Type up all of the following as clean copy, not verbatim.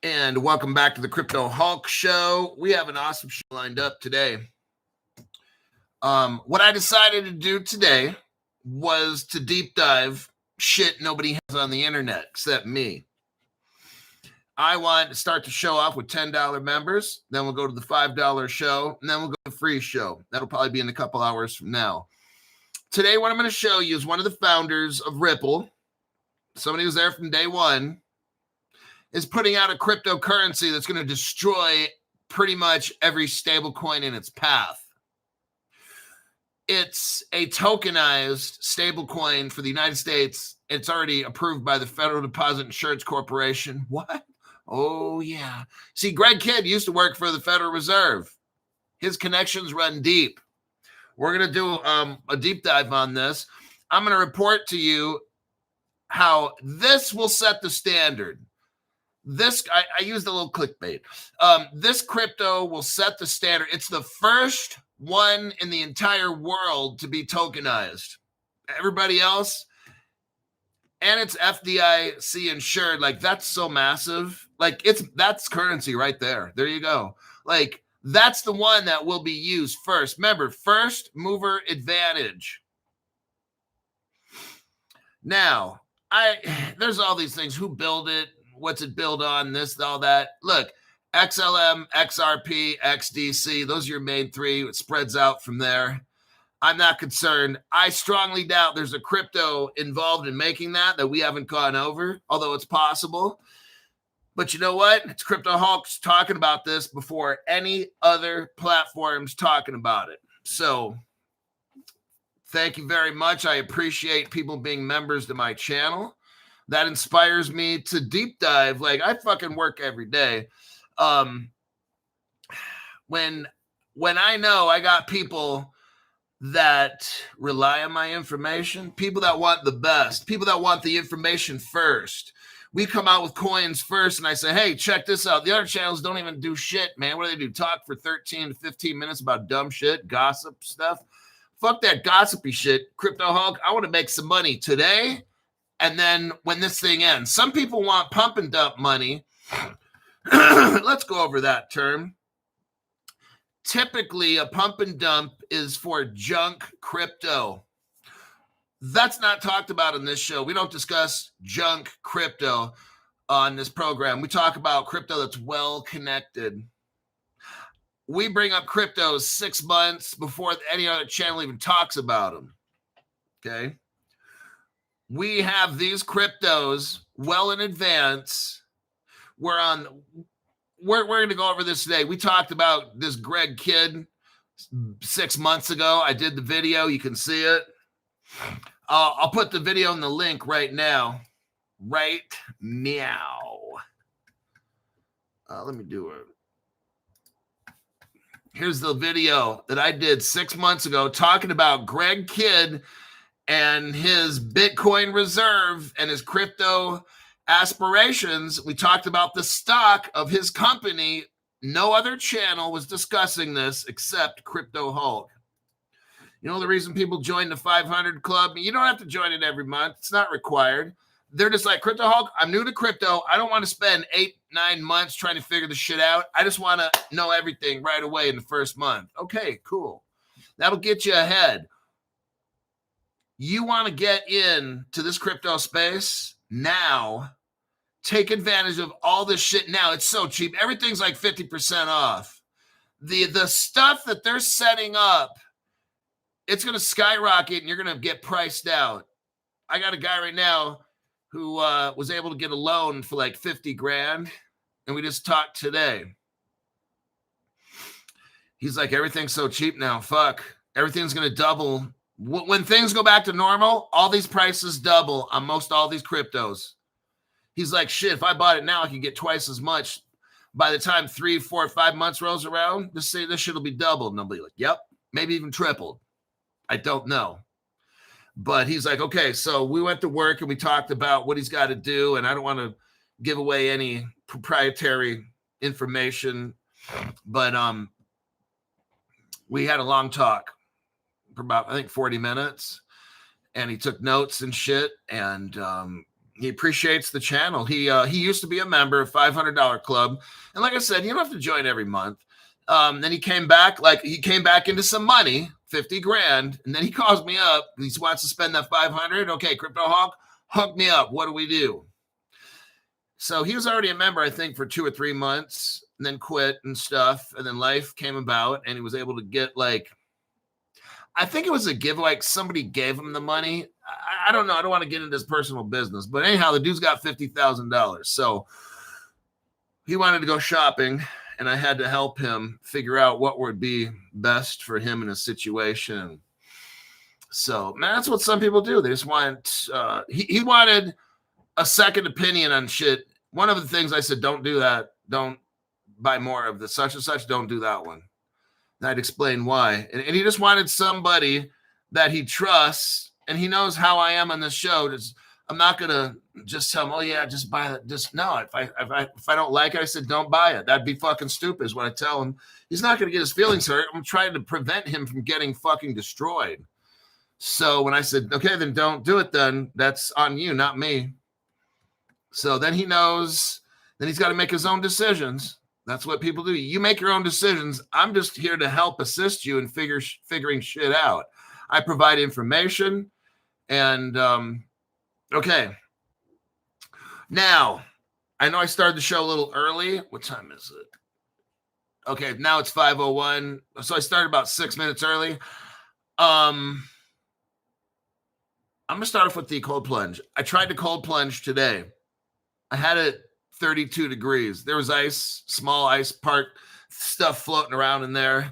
And welcome back to the Crypto Hulk Show. We have an awesome show lined up today. What I decided to do today was to deep dive shit nobody has on the internet except me. I want to start the show off with $10 members. Then we'll go to the $5 show. And then we'll go to the free show. That'll probably be in a couple hours from now. Today, what I'm going to show you is one of the founders of Ripple. Somebody who's there from day one. Is putting out a cryptocurrency that's going to destroy pretty much every stablecoin in its path. It's a tokenized stablecoin for the United States. It's already approved by the Federal Deposit Insurance Corporation. What? Oh, yeah. See, Greg Kidd used to work for the Federal Reserve. His connections run deep. We're going to do a deep dive on this. I'm going to report to you how this will set the standard. This, I used a little clickbait. This crypto will set the standard. It's the first one in the entire world to be tokenized. Everybody else, and it's FDIC insured. Like, that's so massive. Like, that's currency right there. There you go. Like, that's the one that will be used first. Remember, first mover advantage. Now, there's all these things. Who built it? What's it built on? This, all that. Look, XLM, XRP, XDC, those are your main three. It spreads out from there. I'm not concerned. I strongly doubt there's a crypto involved in making that we haven't gone over, although it's possible. But you know what? It's Crypto Hulk's talking about this before any other platform's talking about it. So thank you very much. I appreciate people being members to my channel. That inspires me to deep dive. Like, I fucking work every day. When I know I got people that rely on my information, people that want the best, people that want the information first. We come out with coins first, and I say, hey, check this out. The other channels don't even do shit, man. What do they do? Talk for 13 to 15 minutes about dumb shit, gossip stuff. Fuck that gossipy shit. Crypto Hulk, I want to make some money today. And then when this thing ends, some people want pump and dump money. Let's go over that term. Typically, a pump and dump is for junk crypto. That's not talked about in this show. We don't discuss junk crypto on this program. We talk about crypto that's well connected. We bring up cryptos 6 months before any other channel even talks about them. Okay? We have these cryptos well in advance. We're going to go over this today. We talked about this Greg Kidd 6 months ago. I did the video. You can see it. I'll put the video in the link right now. Right now. Let me do it. Here's the video that I did 6 months ago talking about Greg Kidd and his Bitcoin reserve and his crypto aspirations. We talked about the stock of his company. No other channel was discussing this except Crypto Hulk. You know the reason people join the 500 club? You don't have to join it every month. It's not required. They're just like, Crypto Hulk, I'm new to crypto. I don't want to spend 8-9 months trying to figure the shit out. I just want to know everything right away in the first month. Okay, cool. That'll get you ahead. You want to get into this crypto space now, take advantage of all this shit now. It's so cheap. Everything's like 50% off. The stuff that they're setting up, it's going to skyrocket and you're going to get priced out. I got a guy right now who was able to get a loan for like 50 grand. And we just talked today. He's like, everything's so cheap now. Fuck. Everything's going to double. When things go back to normal, all these prices double on most all these cryptos. He's like, shit, if I bought it now, I could get twice as much. By the time 3, 4, 5 months rolls around, this shit will be doubled. And I'll be like, yep, maybe even tripled. I don't know. But he's like, okay, so we went to work and we talked about what he's got to do. And I don't want to give away any proprietary information. But we had a long talk for about, I think, 40 minutes. And he took notes and shit. And He appreciates the channel. He used to be a member of $500 Club. And like I said, you don't have to join every month. Then he came back, into some money, 50 grand. And then he calls me up. He wants to spend that 500. Okay, Crypto Hawk, hook me up. What do we do? So he was already a member, I think, for 2 or 3 months, and then quit and stuff. And then life came about, and he was able to get I think it was a giveaway. Somebody gave him the money. I don't know. I don't want to get into his personal business. But anyhow, the dude's got $50,000. So he wanted to go shopping, and I had to help him figure out what would be best for him in a situation. So, man, that's what some people do. They just want he wanted a second opinion on shit. One of the things I said, don't do that. Don't buy more of the such and such. Don't do that one. And I'd explain why. And he just wanted somebody that he trusts, and he knows how I am on this show. I'm not going to just tell him, oh, yeah, just buy it. Just no. If I don't like it, I said, don't buy it. That'd be fucking stupid is what I tell him. He's not going to get his feelings hurt. I'm trying to prevent him from getting fucking destroyed. So when I said, okay, then don't do it, then that's on you, not me. So then he knows, then he's got to make his own decisions. That's what people do. You make your own decisions. I'm just here to help assist you in figuring shit out. I provide information. And, okay. Now, I know I started the show a little early. What time is it? Okay, now it's 5:01. So I started about 6 minutes early. I'm going to start off with the cold plunge. I tried to cold plunge today. I had it 32 degrees. There was ice, small ice park stuff floating around in there.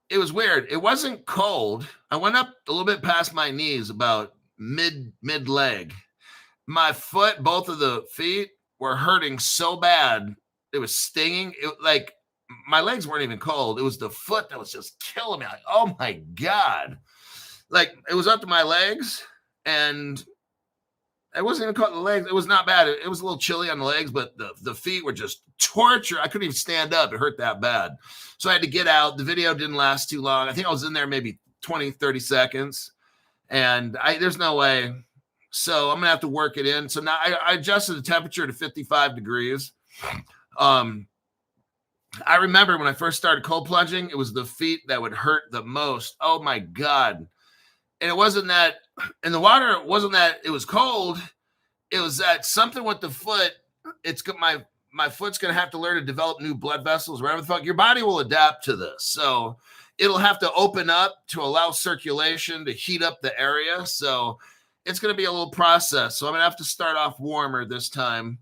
It was weird. It wasn't cold. I went up a little bit past my knees, about mid leg. My foot, both of the feet, were hurting so bad. It was stinging. My legs weren't even cold. It was the foot that was just killing me. Oh my God. It was up to my legs, and it wasn't even caught in the legs. It was not bad. It was a little chilly on the legs, but the feet were just torture. I couldn't even stand up. It hurt that bad. So I had to get out. The video didn't last too long. I think I was in there maybe 20, 30 seconds. And there's no way. So I'm going to have to work it in. So now I adjusted the temperature to 55 degrees. I remember when I first started cold plunging, it was the feet that would hurt the most. Oh, my God. And it wasn't that in the water, it wasn't that it was cold. It was that something with the foot. It's my foot's going to have to learn to develop new blood vessels, whatever the fuck. Your body will adapt to this. So it'll have to open up to allow circulation to heat up the area. So it's going to be a little process. So I'm going to have to start off warmer this time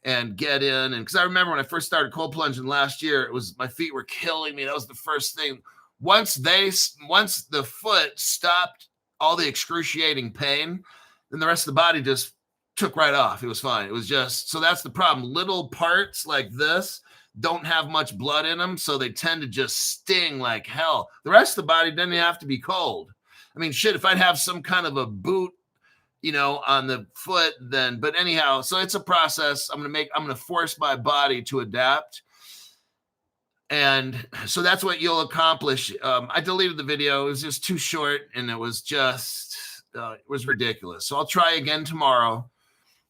and get in. And because I remember when I first started cold plunging last year, it was my feet were killing me. That was the first thing. Once the foot stopped all the excruciating pain, then the rest of the body just took right off. It was fine. It was just, so that's the problem. Little parts like this don't have much blood in them, so they tend to just sting like hell. The rest of the body doesn't have to be cold. I mean, shit, if I'd have some kind of a boot, on the foot, then, but anyhow, so it's a process. I'm going to force my body to adapt. And so that's what you'll accomplish. I deleted the video. It was just too short, and it was just, it was ridiculous. So I'll try again tomorrow.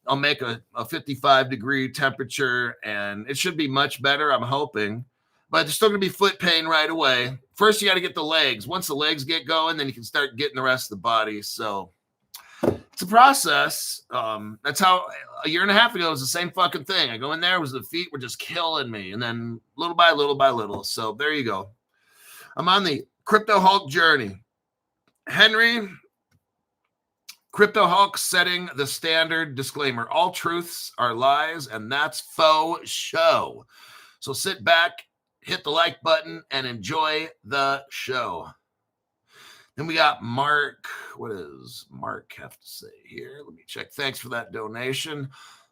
I'll make a 55-degree temperature, and it should be much better, I'm hoping. But there's still going to be foot pain right away. First, you got to get the legs. Once the legs get going, then you can start getting the rest of the body. So it's a process. That's how a year and a half ago it was the same fucking thing. I go in there, the feet were just killing me, and then little by little. So there you go. I'm on the Crypto Hulk journey. Henry, Crypto Hulk setting the standard disclaimer. All truths are lies, and that's faux show. So sit back, hit the like button, and enjoy the show. Then we got Mark. What does Mark have to say here? Let me check. Thanks for that donation.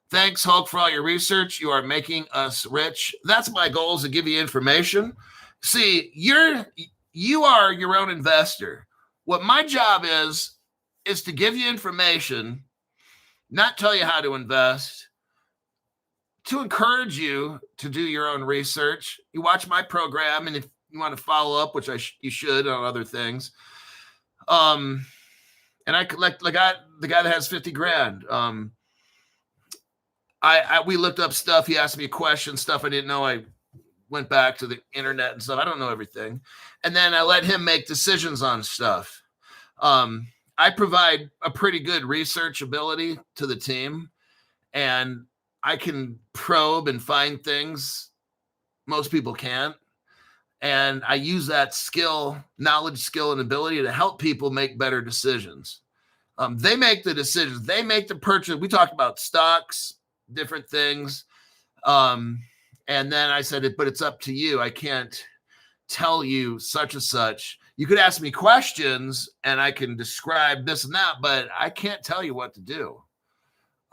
Thanks, Hulk, for all your research. You are making us rich. That's my goal, is to give you information. See, you are your own investor. What my job is to give you information, not tell you how to invest, to encourage you to do your own research. You watch my program, and if you want to follow up, which you should on other things, and and I collect the guy that has 50 grand. We looked up stuff. He asked me a question, stuff I didn't know. I went back to the internet and stuff. I don't know everything. And then I let him make decisions on stuff. I provide a pretty good research ability to the team, and I can probe and find things most people can't. And I use that knowledge, skill, and ability to help people make better decisions. They make the decisions. They make the purchase. We talked about stocks, different things. And then I said, but it's up to you. I can't tell you such and such. You could ask me questions and I can describe this and that, but I can't tell you what to do.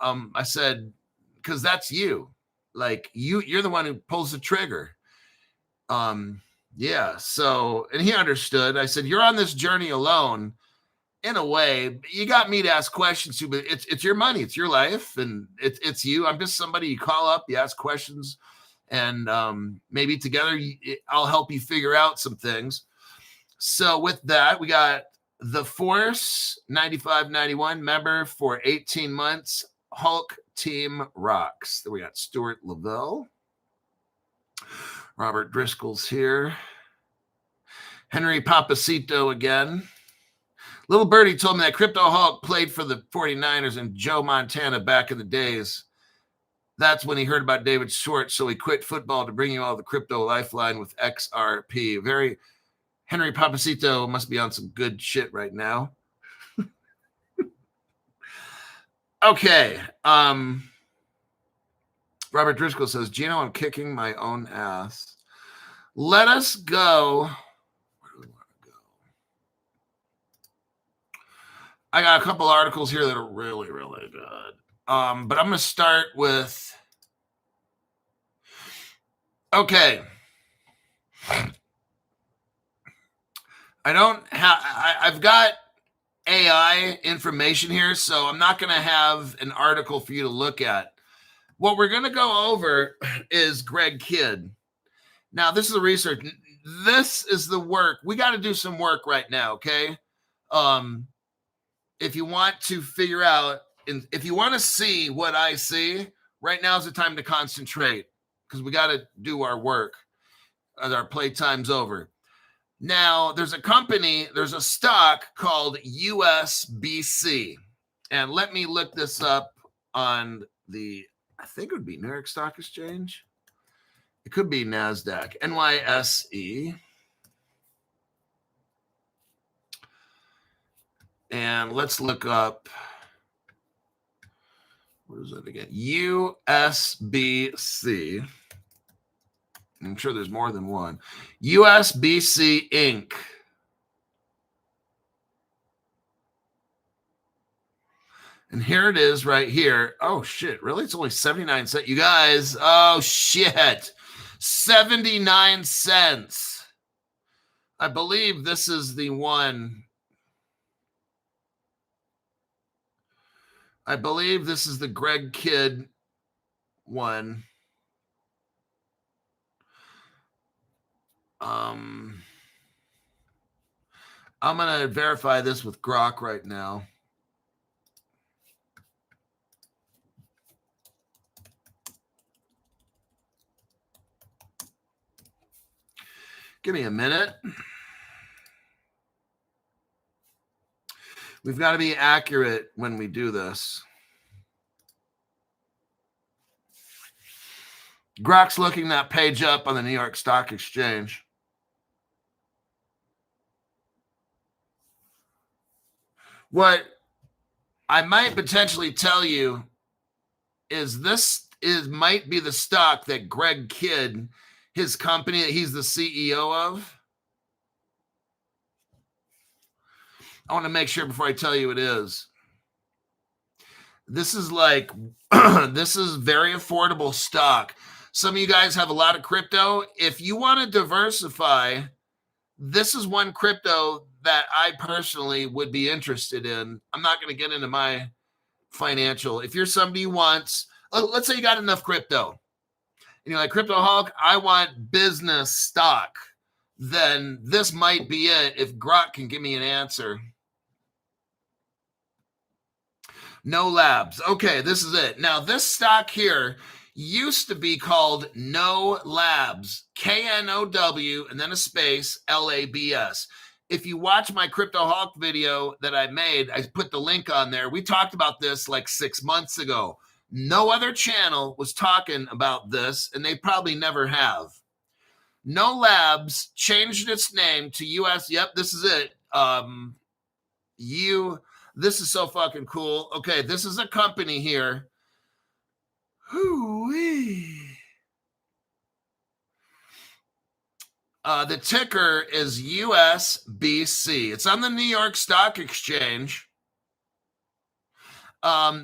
I said, because that's you. Like you're the one who pulls the trigger. Yeah. So, and he understood. I said, you're on this journey alone. In a way, you got me to ask questions to, but it's your money, it's your life, and it's you. I'm just somebody you call up, you ask questions, and maybe together I'll help you figure out some things. So with that, we got the Force 9591 member for 18 months. Hulk Team Rocks. Then we got Stuart Lavelle. Robert Driscoll's here. Henry Papacito again. Little Birdie told me that Crypto Hulk played for the 49ers and Joe Montana back in the days. That's when he heard about David Schwartz, so he quit football to bring you all the crypto lifeline with XRP. Henry Papacito must be on some good shit right now. Okay. Robert Driscoll says, Gino, I'm kicking my own ass. Let us go. I got a couple articles here that are really, really good. But I'm going to start with, okay. I've got AI information here, so I'm not going to have an article for you to look at. What we're going to go over is Greg Kidd. Now, this is the research. This is the work. We got to do some work right now, okay? If you want to figure out, if you want to see what I see, right now is the time to concentrate because we got to do our work. Our playtime's over. Now, there's a stock called USBC. And let me look this up on I think it would be New York Stock Exchange. It could be NASDAQ, NYSE. And let's look up, what is it again? USBC. I'm sure there's more than one. USBC Inc. And here it is right here. Oh, shit. Really? It's only 79 cents. You guys, oh, shit. 79 cents. I believe this is the one. I believe this is the Greg Kidd one. I'm going to verify this with Grok right now. Give me a minute. We've got to be accurate when we do this. Grok's looking that page up on the New York Stock Exchange. What I might potentially tell you is might be the stock that Greg Kidd, his company that he's the CEO of. I want to make sure before I tell you it is. This is like, this is very affordable stock. Some of you guys have a lot of crypto. If you want to diversify, this is one crypto that I personally would be interested in. I'm not going to get into my financial. If you're somebody who wants, let's say you got enough crypto and you're like, Crypto Hulk, I want business stock, then this might be it if Grok can give me an answer. No Labs. Okay, this is it. Now, this stock here used to be called No Labs, KNOW, and then a space, LABS. If you watch my Crypto Hawk video that I made, I put the link on there. We talked about this like 6 months ago. No other channel was talking about this, and they probably never have. No Labs changed its name to US. Yep, this is it. This is so fucking cool. Okay, this is a company here. Hoo-wee. The ticker is USBC. It's on the New York Stock Exchange.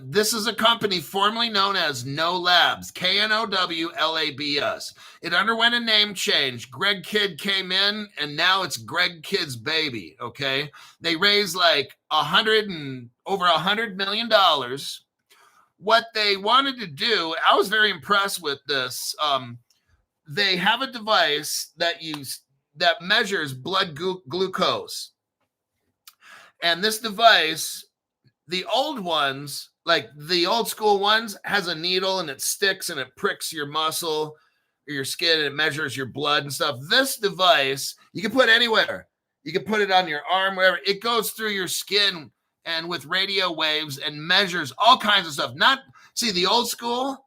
This is a company formerly known as No Labs, KNOW-LABS. It underwent a name change. Greg Kidd came in, and now it's Greg Kidd's baby, okay? They raised like over $100 million. What they wanted to do, I was very impressed with this. They have a device that measures blood glucose. And this device, the old ones, like the old school ones, has a needle and it sticks and it pricks your muscle or your skin and it measures your blood and stuff. This device, you can put anywhere. You can put it on your arm, wherever. It goes through your skin and with radio waves and measures all kinds of stuff. The old school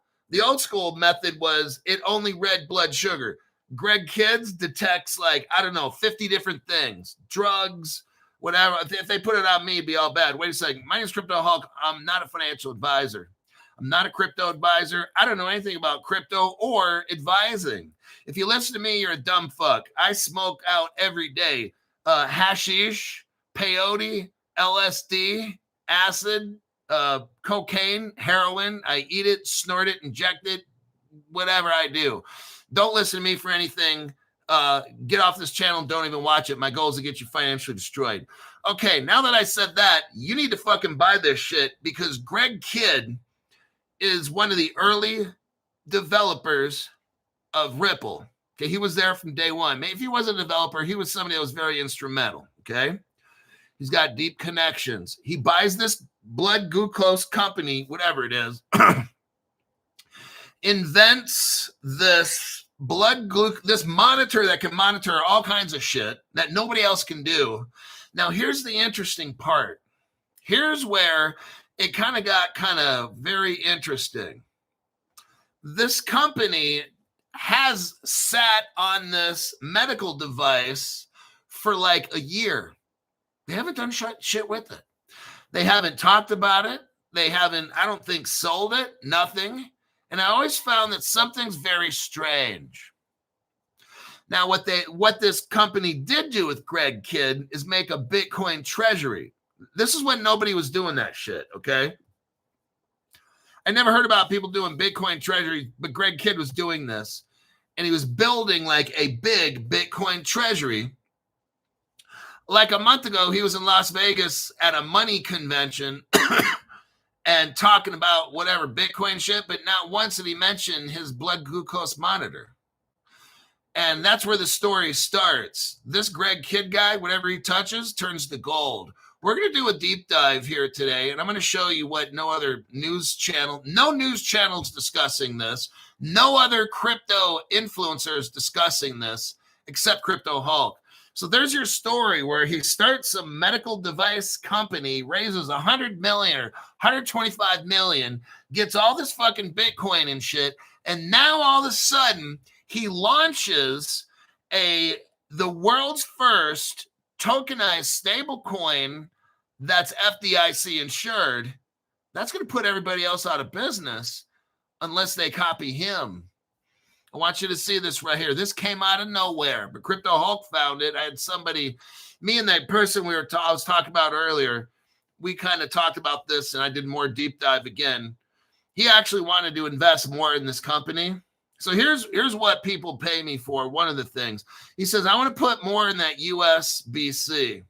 method was it only read blood sugar. Greg Kidd's detects 50 different things, drugs, whatever. If they put it on me, it'd be all bad. Wait a second. My name's Crypto Hulk. I'm not a financial advisor. I'm not a crypto advisor. I don't know anything about crypto or advising. If you listen to me, you're a dumb fuck. I smoke out every day. Hashish, peyote, LSD, acid, cocaine, heroin. I eat it, snort it, inject it, whatever I do. Don't listen to me for anything. Get off this channel. Don't even watch it. My goal is to get you financially destroyed. Okay, now that I said that, you need to fucking buy this shit because Greg Kidd is one of the early developers of Ripple. Okay, he was there from day one. Maybe if he wasn't a developer, he was somebody that was very instrumental. Okay, he's got deep connections. He buys this blood glucose company, whatever it is, invents this this monitor that can monitor all kinds of shit that nobody else can do. Now, here's the interesting part. Here's where it got very interesting. This company has sat on this medical device for like a year. They haven't done shit with it. They haven't talked about it. They haven't, I don't think, sold it. Nothing. And I always found that something's very strange. Now, what this company did do with Greg Kidd is make a Bitcoin treasury. This is when nobody was doing that shit, okay? I never heard about people doing Bitcoin treasury, but Greg Kidd was doing this. And he was building like a big Bitcoin treasury. Like a month ago, he was in Las Vegas at a money convention and talking about whatever Bitcoin shit, but not once did he mention his blood glucose monitor. And that's where the story starts. This Greg Kidd guy, whatever he touches, turns to gold. We're going to do a deep dive here today, and I'm going to show you what no news channels discussing this, no other crypto influencers discussing this, except Crypto Hulk. So there's your story where he starts a medical device company, raises 100 million or 125 million, gets all this fucking Bitcoin and shit, and now all of a sudden he launches the world's first tokenized stablecoin that's FDIC insured. That's going to put everybody else out of business unless they copy him. I want you to see this right here. This came out of nowhere, but Crypto Hulk found it. I had somebody, me and that person I was talking about earlier, we kind of talked about this, and I did more deep dive again. He actually wanted to invest more in this company. So here's what people pay me for. One of the things he says, I want to put more in that USBC.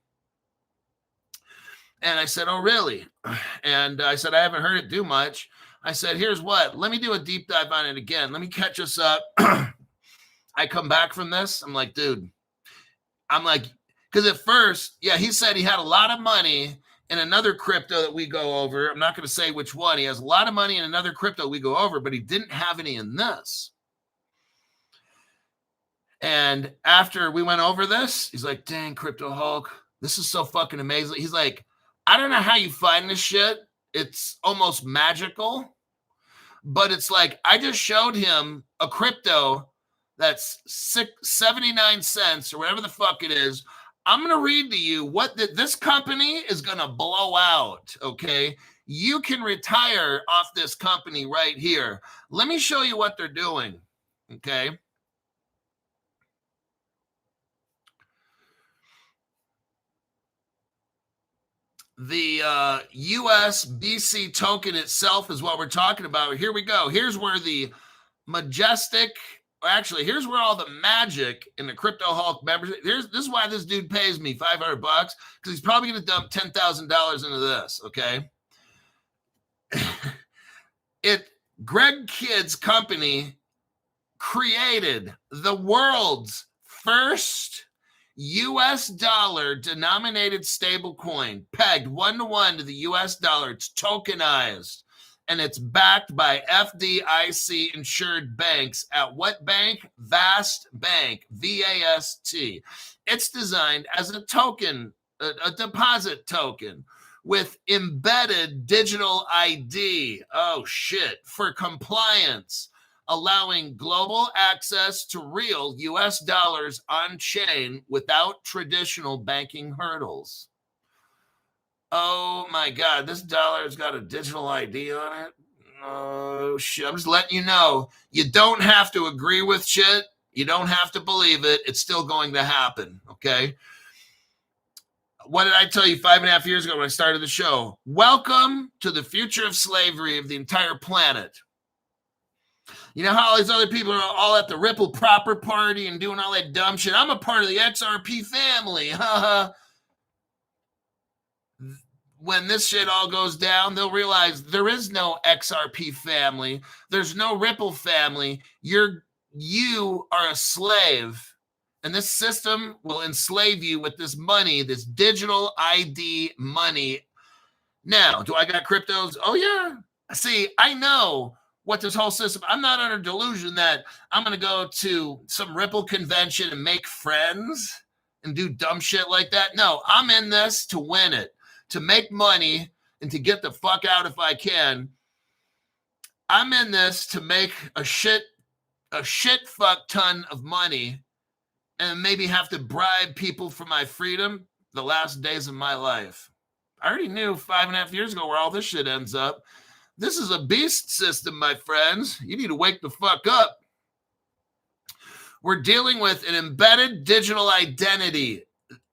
And I said, oh, really? And I said, I haven't heard it do much. I said, here's what. Let me do a deep dive on it again. Let me catch us up. I come back from this. I'm like, dude. I'm like, because at first, yeah, he said he had a lot of money in another crypto that we go over. I'm not going to say which one. He has a lot of money in another crypto we go over, but he didn't have any in this. And after we went over this, he's like, dang, Crypto Hulk, this is so fucking amazing. He's like, I don't know how you find this shit. It's almost magical. But it's like, I just showed him a crypto that's 79 cents or whatever the fuck it is. I'm going to read to you what this company is going to blow out, okay? You can retire off this company right here. Let me show you what they're doing, okay? The USBC token itself is what we're talking about. Here we go. Here's where the majestic, actually, here's where all the magic in the Crypto Hulk membership. This is why this dude pays me $500 because he's probably going to dump $10,000 into this. Okay. Greg Kidd's company created the world's first US dollar denominated stablecoin pegged 1-to-1 to the US dollar. It's tokenized and it's backed by Fdic insured banks at what bank? Vast Bank, VAST. It's designed as a token, a deposit token with embedded digital ID. Oh shit, for compliance, allowing global access to real US dollars on chain without traditional banking hurdles. Oh my God, this dollar's got a digital ID on it. Oh shit, I'm just letting you know. You don't have to agree with shit. You don't have to believe it. It's still going to happen, okay? What did I tell you 5.5 years ago when I started the show? Welcome to the future of slavery of the entire planet. You know how all these other people are all at the Ripple Proper Party and doing all that dumb shit? I'm a part of the XRP family. When this shit all goes down, they'll realize there is no XRP family. There's no Ripple family. You are a slave. And this system will enslave you with this money, this digital ID money. Now, do I got cryptos? Oh, yeah. See, I know what this whole system, I'm not under delusion that I'm going to go to some Ripple convention and make friends and do dumb shit like that. No, I'm in this to win it, to make money and to get the fuck out if I can. I'm in this to make a shit fuck ton of money and maybe have to bribe people for my freedom the last days of my life. I already knew 5.5 years ago where all this shit ends up. This is a beast system, my friends. You need to wake the fuck up. We're dealing with an embedded digital identity.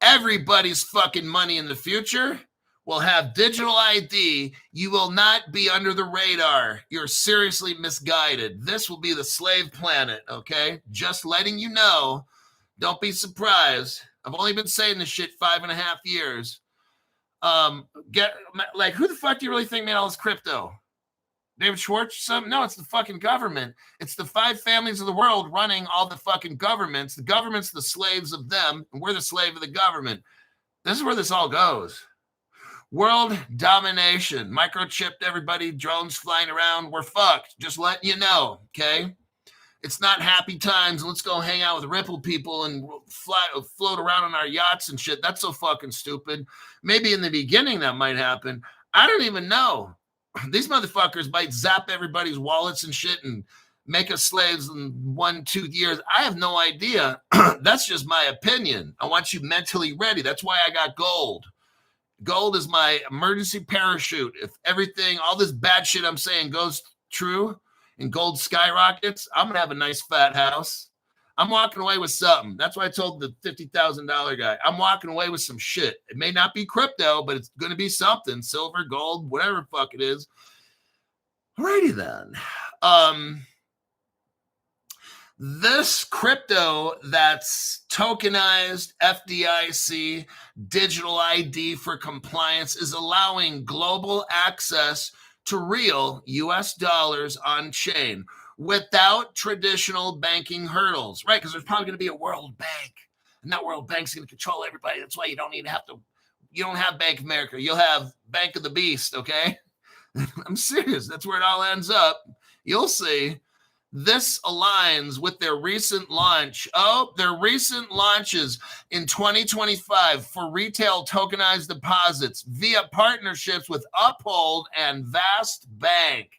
Everybody's fucking money in the future will have digital ID. You will not be under the radar. You're seriously misguided. This will be the slave planet, okay? Just letting you know. Don't be surprised. I've only been saying this shit 5.5 years. Who the fuck do you really think made all this crypto? David Schwartz or something? No, it's the fucking government. It's the 5 families of the world running all the fucking governments. The government's the slaves of them, and we're the slave of the government. This is where this all goes. World domination. Microchipped everybody, drones flying around. We're fucked. Just letting you know, okay? It's not happy times. Let's go hang out with Ripple people and float around on our yachts and shit. That's so fucking stupid. Maybe in the beginning that might happen. I don't even know. These motherfuckers might zap everybody's wallets and shit and make us slaves in 1-2 years. I have no idea. That's just my opinion. I want you mentally ready. That's why I got gold. Gold is my emergency parachute. If everything, all this bad shit I'm saying goes true and gold skyrockets, I'm going to have a nice fat house. I'm walking away with something. That's why I told the $50,000 guy, I'm walking away with some shit. It may not be crypto, but it's going to be something. Silver, gold, whatever the fuck it is. Alrighty then. This crypto that's tokenized, FDIC, digital ID for compliance is allowing global access to real US dollars on chain without traditional banking hurdles, right? Because there's probably going to be a world bank, and that world bank's going to control everybody. That's why you don't need to have to you don't have Bank of America. You'll have Bank of the Beast, okay? I'm serious. That's where it all ends up. You'll see. This aligns with their recent launch. Oh, their recent launches in 2025 for retail tokenized deposits via partnerships with Uphold and Vast Bank.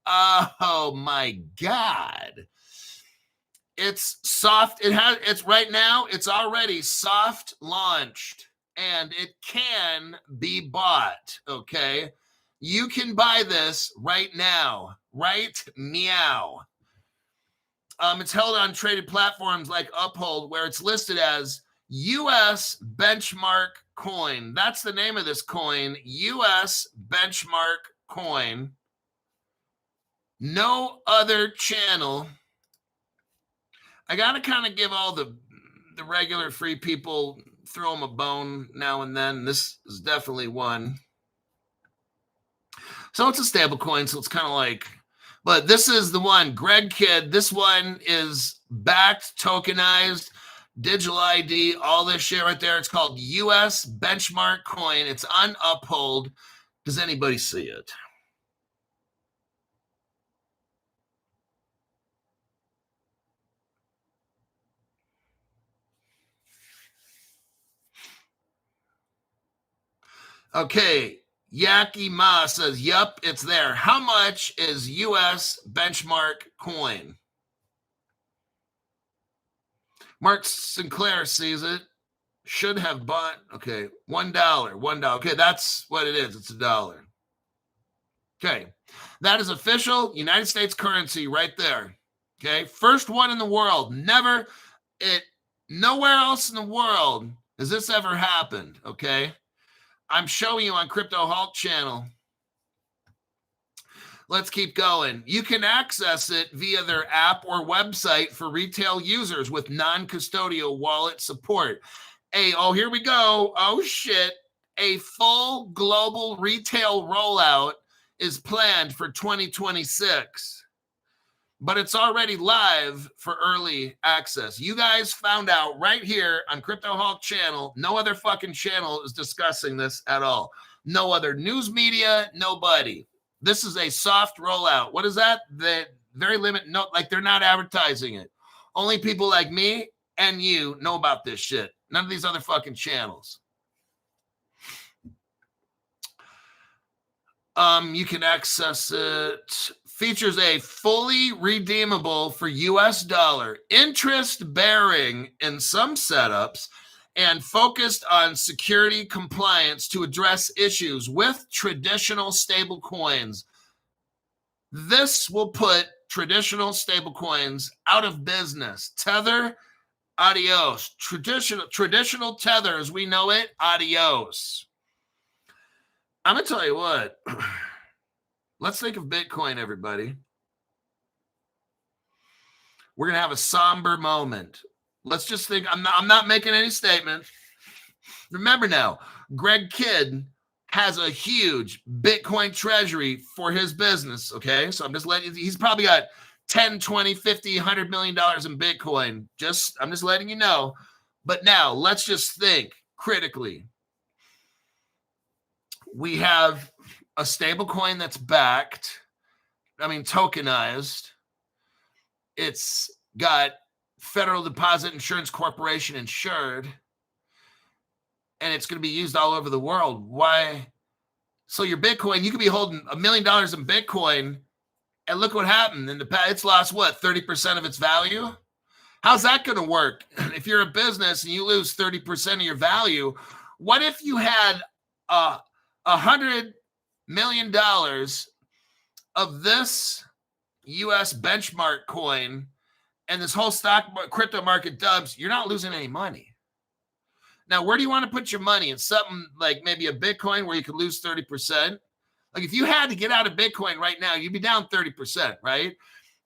Oh my God. It's soft. It's right now, it's already soft launched and it can be bought. Okay. You can buy this right now. Right meow. It's held on traded platforms like Uphold, where it's listed as US benchmark coin. That's the name of this coin, US benchmark coin. No other channel. I got to kind of give all the regular free people, throw them a bone now and then. This is definitely one. So it's a stable coin, so it's kind of like, but this is the one, Greg Kidd. This one is backed, tokenized, digital ID, all this shit right there. It's called US benchmark coin. It's on Uphold. Does anybody see it? Okay, Yaki Ma says, yep, it's there. How much is US benchmark coin? Mark Sinclair sees it. Should have bought. Okay, $1. Okay, that's what it is. It's $1. Okay, that is official United States currency right there. Okay, first one in the world. Nowhere else in the world has this ever happened. Okay, I'm showing you on Crypto Hulk channel. Let's keep going. You can access it via their app or website for retail users with non-custodial wallet support. Here we go. Oh, shit. A full global retail rollout is planned for 2026, but it's already live for early access. You guys found out right here on Crypto Hulk channel. No other fucking channel is discussing this at all. No other news media, nobody. This is a soft rollout. What is that? The very limited, no, like they're not advertising it. Only people like me and you know about this shit. None of these other fucking channels. You can access it. Features a fully redeemable for US dollar, interest bearing in some setups, and focused on security compliance to address issues with traditional stable coins. This will put traditional stable coins out of business. Tether, adios. Traditional Tether as we know it, adios. I'm going to tell you what. Let's think of Bitcoin, everybody. We're going to have a somber moment. Let's just think. I'm not making any statement. Remember now, Greg Kidd has a huge Bitcoin treasury for his business, okay? So I'm just letting you, he's probably got 10, 20, 50, $100 million in Bitcoin. I'm just letting you know. But now let's just think critically. We have a stable coin that's backed, tokenized. It's got Federal Deposit Insurance Corporation insured, and it's going to be used all over the world. Why? So your Bitcoin, you could be holding $1 million in Bitcoin, and look what happened. It's lost, 30% of its value? How's that going to work? If you're a business and you lose 30% of your value, what if you had $100 million of this US benchmark coin and this whole crypto market dubs? You're not losing any money. Now, where do you want to put your money? In something like maybe a Bitcoin where you could lose 30%? Like if you had to get out of Bitcoin right now, you'd be down 30%, right?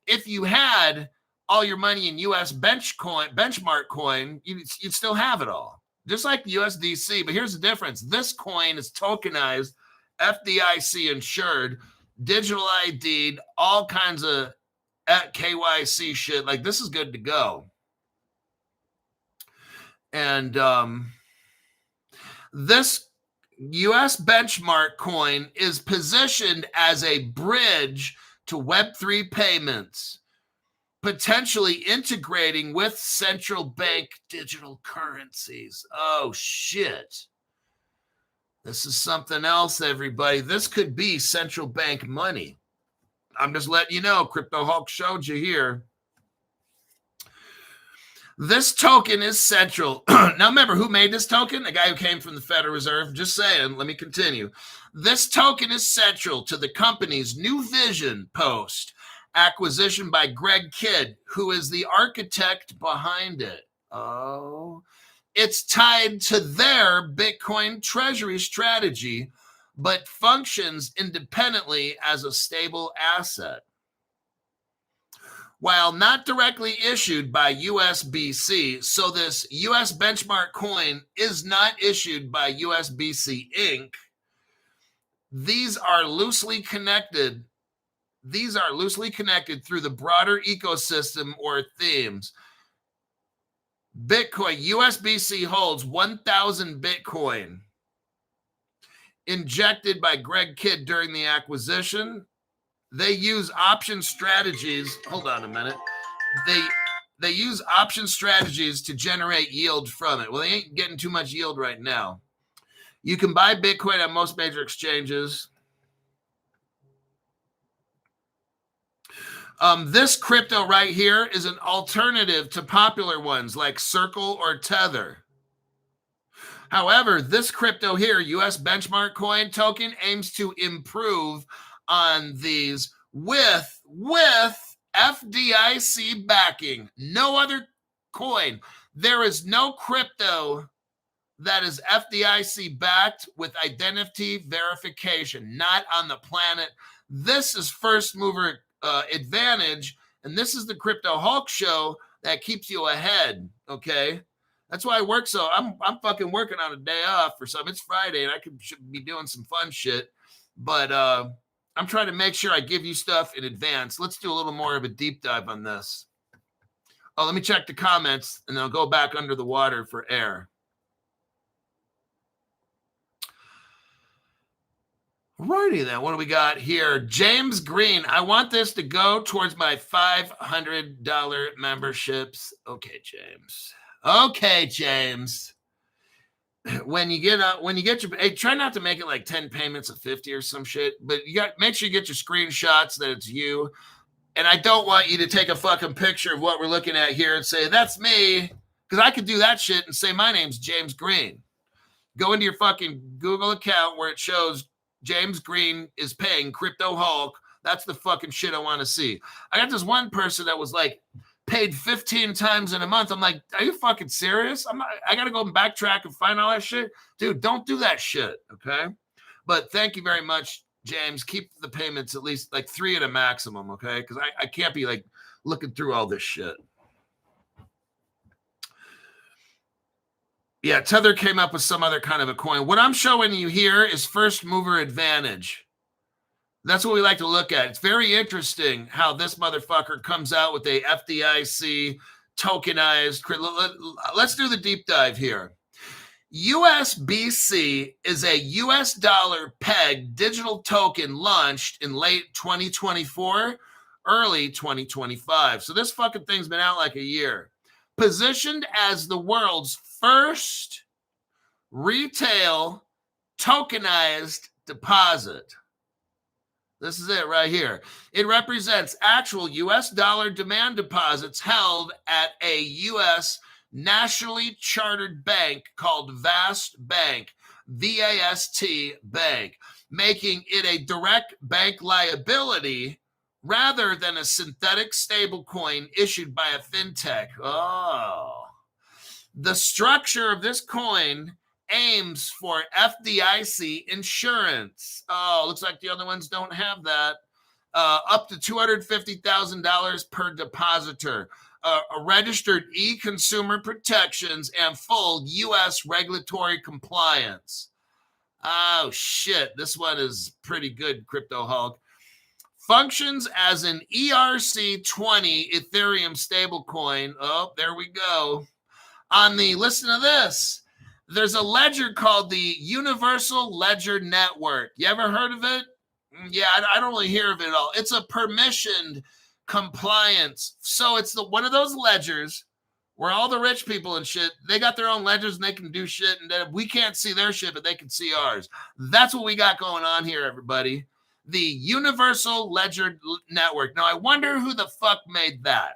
If you had all your money in US benchmark coin, you'd still have it all. Just like the USDC. But here's the difference. This coin is tokenized, FDIC insured, digital ID'd, all kinds of KYC shit. Like this is good to go. And this US benchmark coin is positioned as a bridge to Web3 payments, potentially integrating with central bank digital currencies. Oh, shit. This is something else, everybody. This could be central bank money. I'm just letting you know. Crypto Hulk showed you here. This token is central. Now, remember who made this token? The guy who came from the Federal Reserve. Just saying. Let me continue. This token is central to the company's new vision post acquisition by Greg Kidd, who is the architect behind it. Oh, it's tied to their Bitcoin treasury strategy, but functions independently as a stable asset. While not directly issued by USBC, so this US benchmark coin is not issued by USBC Inc., these are loosely connected through the broader ecosystem or themes. Bitcoin, USBC holds 1,000 Bitcoin injected by Greg Kidd during the acquisition. They use option strategies. Hold on a minute. They use option strategies to generate yield from it. Well, they ain't getting too much yield right now. You can buy Bitcoin on most major exchanges. This crypto right here is an alternative to popular ones like Circle or Tether. However, this crypto here, US benchmark coin token, aims to improve on these with FDIC backing. No other coin. There is no crypto that is FDIC backed with identity verification. Not on the planet. This is first mover advantage, and this is the Crypto Hulk show that keeps you ahead. Okay, that's why I work. So I'm fucking working on a day off or something. It's Friday, and I should be doing some fun shit, but I'm trying to make sure I give you stuff in advance. Let's do a little more of a deep dive on this. Oh, let me check the comments, and then I'll go back under the water for air. Righty then, what do we got here? James Green, I want this to go towards my $500 memberships. Okay, James. When you get your, hey, try not to make it like 10 payments of 50 or some shit, but make sure you get your screenshots that it's you. And I don't want you to take a fucking picture of what we're looking at here and say, that's me. Because I could do that shit and say, my name's James Green. Go into your fucking Google account where it shows James Green is paying Crypto Hulk. That's the fucking shit I want to see. I got this one person that was like paid 15 times in a month. I'm like, are you fucking serious? I got to go and backtrack and find all that shit. Dude, don't do that shit, okay? But thank you very much, James. Keep the payments at least like 3 at a maximum, okay? Because I can't be like looking through all this shit. Yeah, Tether came up with some other kind of a coin. What I'm showing you here is first mover advantage. That's what we like to look at. It's very interesting how this motherfucker comes out with a FDIC tokenized. Let's do the deep dive here. USBC is a US dollar peg digital token launched in late 2024, early 2025. So this fucking thing's been out like a year. Positioned as the world's first retail tokenized deposit. This is it right here. It represents actual US dollar demand deposits held at a US nationally chartered bank called VAST Bank, V-A-S-T Bank, making it a direct bank liability rather than a synthetic stablecoin issued by a fintech. Oh. The structure of this coin aims for FDIC insurance. Oh, looks like the other ones don't have that. Up to $250,000 per depositor. A registered e-consumer protections and full U.S. regulatory compliance. Oh, shit. This one is pretty good, Crypto Hulk. Functions as an ERC20 Ethereum stablecoin. Oh, there we go. Listen to this. There's a ledger called the Universal Ledger Network. You ever heard of it? Yeah, I don't really hear of it at all. It's a permissioned compliance. So it's one of those ledgers where all the rich people and shit, they got their own ledgers and they can do shit. And then we can't see their shit, but they can see ours. That's what we got going on here, everybody. The Universal Ledger Network. Now, I wonder who the fuck made that.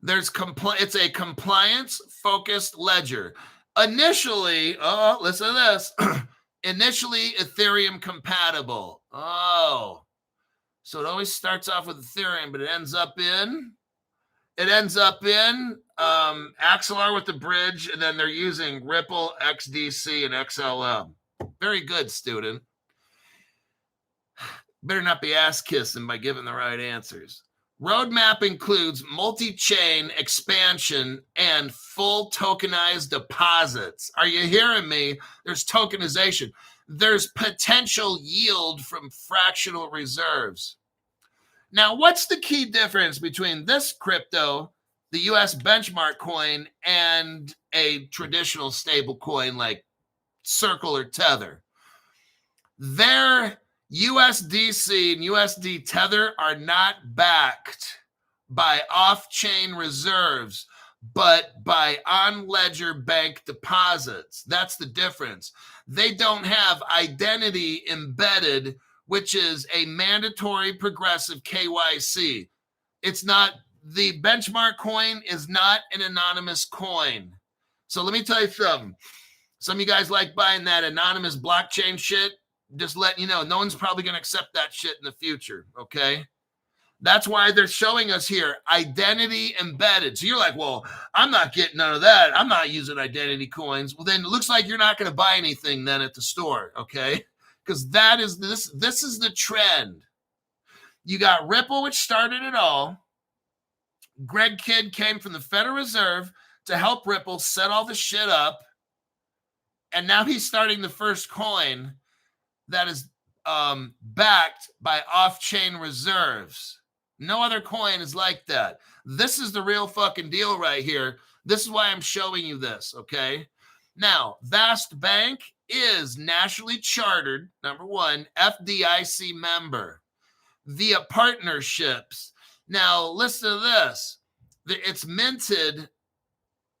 It's a compliance-focused ledger. Initially, listen to this. Initially, Ethereum compatible. Oh, so it always starts off with Ethereum, but it ends up in Axelar with the bridge, and then they're using Ripple, XDC, and XLM. Very good, student. Better not be ass kissing by giving the right answers. Roadmap includes multi-chain expansion and full tokenized deposits. Are you hearing me? There's tokenization. There's potential yield from fractional reserves. Now, what's the key difference between this crypto, the US benchmark coin, and a traditional stable coin like Circle or Tether? Their USDC and USD Tether are not backed by off-chain reserves, but by on-ledger bank deposits. That's the difference. They don't have identity embedded, which is a mandatory progressive KYC. It's not, the benchmark coin is not an anonymous coin. So let me tell you something. Some of you guys like buying that anonymous blockchain shit. Just letting you know, no one's probably going to accept that shit in the future, okay? That's why they're showing us here identity embedded. So you're like, well, I'm not getting none of that. I'm not using identity coins. Well, then it looks like you're not going to buy anything then at the store, okay? Because that is this is the trend. You got Ripple, which started it all. Greg Kidd came from the Federal Reserve to help Ripple set all the shit up. And now he's starting the first coin that is backed by off-chain reserves. No other coin is like that. This is the real fucking deal right here. This is why I'm showing you this, okay? Now, Vast Bank is nationally chartered, number one, FDIC member via partnerships. Now, listen to this. It's minted.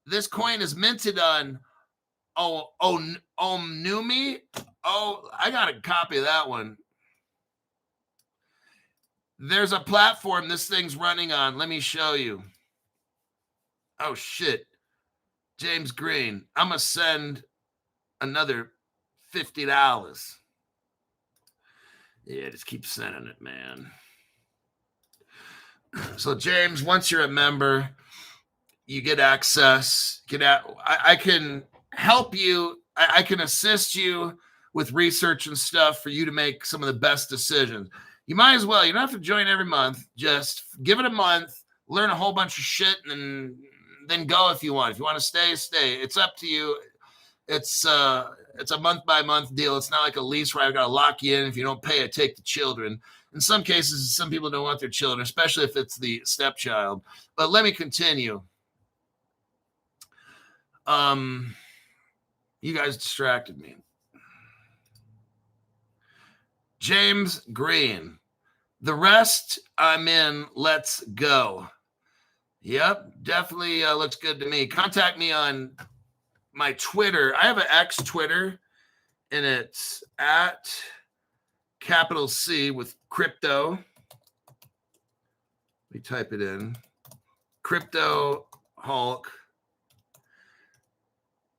This coin is minted on Omnumi. Oh, I got a copy of that one. There's a platform this thing's running on. Let me show you. Oh, shit. James Green. I'm going to send another $50. Yeah, just keep sending it, man. So, James, once you're a member, you get access. I can help you. I can assist you with research and stuff for you to make some of the best decisions. You might as well. You don't have to join every month. Just give it a month, learn a whole bunch of shit, and then go if you want. If you want to stay, stay. It's up to you. It's a month-by-month deal. It's not like a lease where I've got to lock you in. If you don't pay, I take the children. In some cases, some people don't want their children, especially if it's the stepchild. But let me continue. You guys distracted me. James Green. The rest I'm in. Let's go. Yep, definitely looks good to me. Contact me on my Twitter. I have an X Twitter, and it's at capital C with crypto. Let me type it in. Crypto Hulk.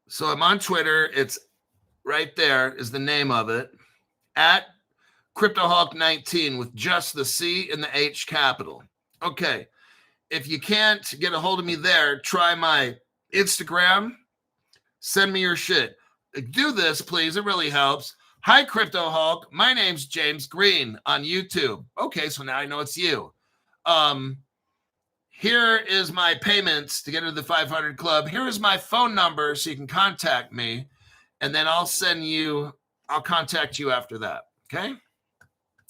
So I'm on Twitter. It's right there is the name of it. At CryptoHawk19 with just the C and the H capital. Okay. If you can't get a hold of me there, try my Instagram. Send me your shit. Do this, please. It really helps. Hi, Crypto Hulk. My name's James Green on YouTube. Okay, so now I know it's you. Here is my payments to get into the 500 Club. Here is my phone number so you can contact me. And then I'll contact you after that. Okay?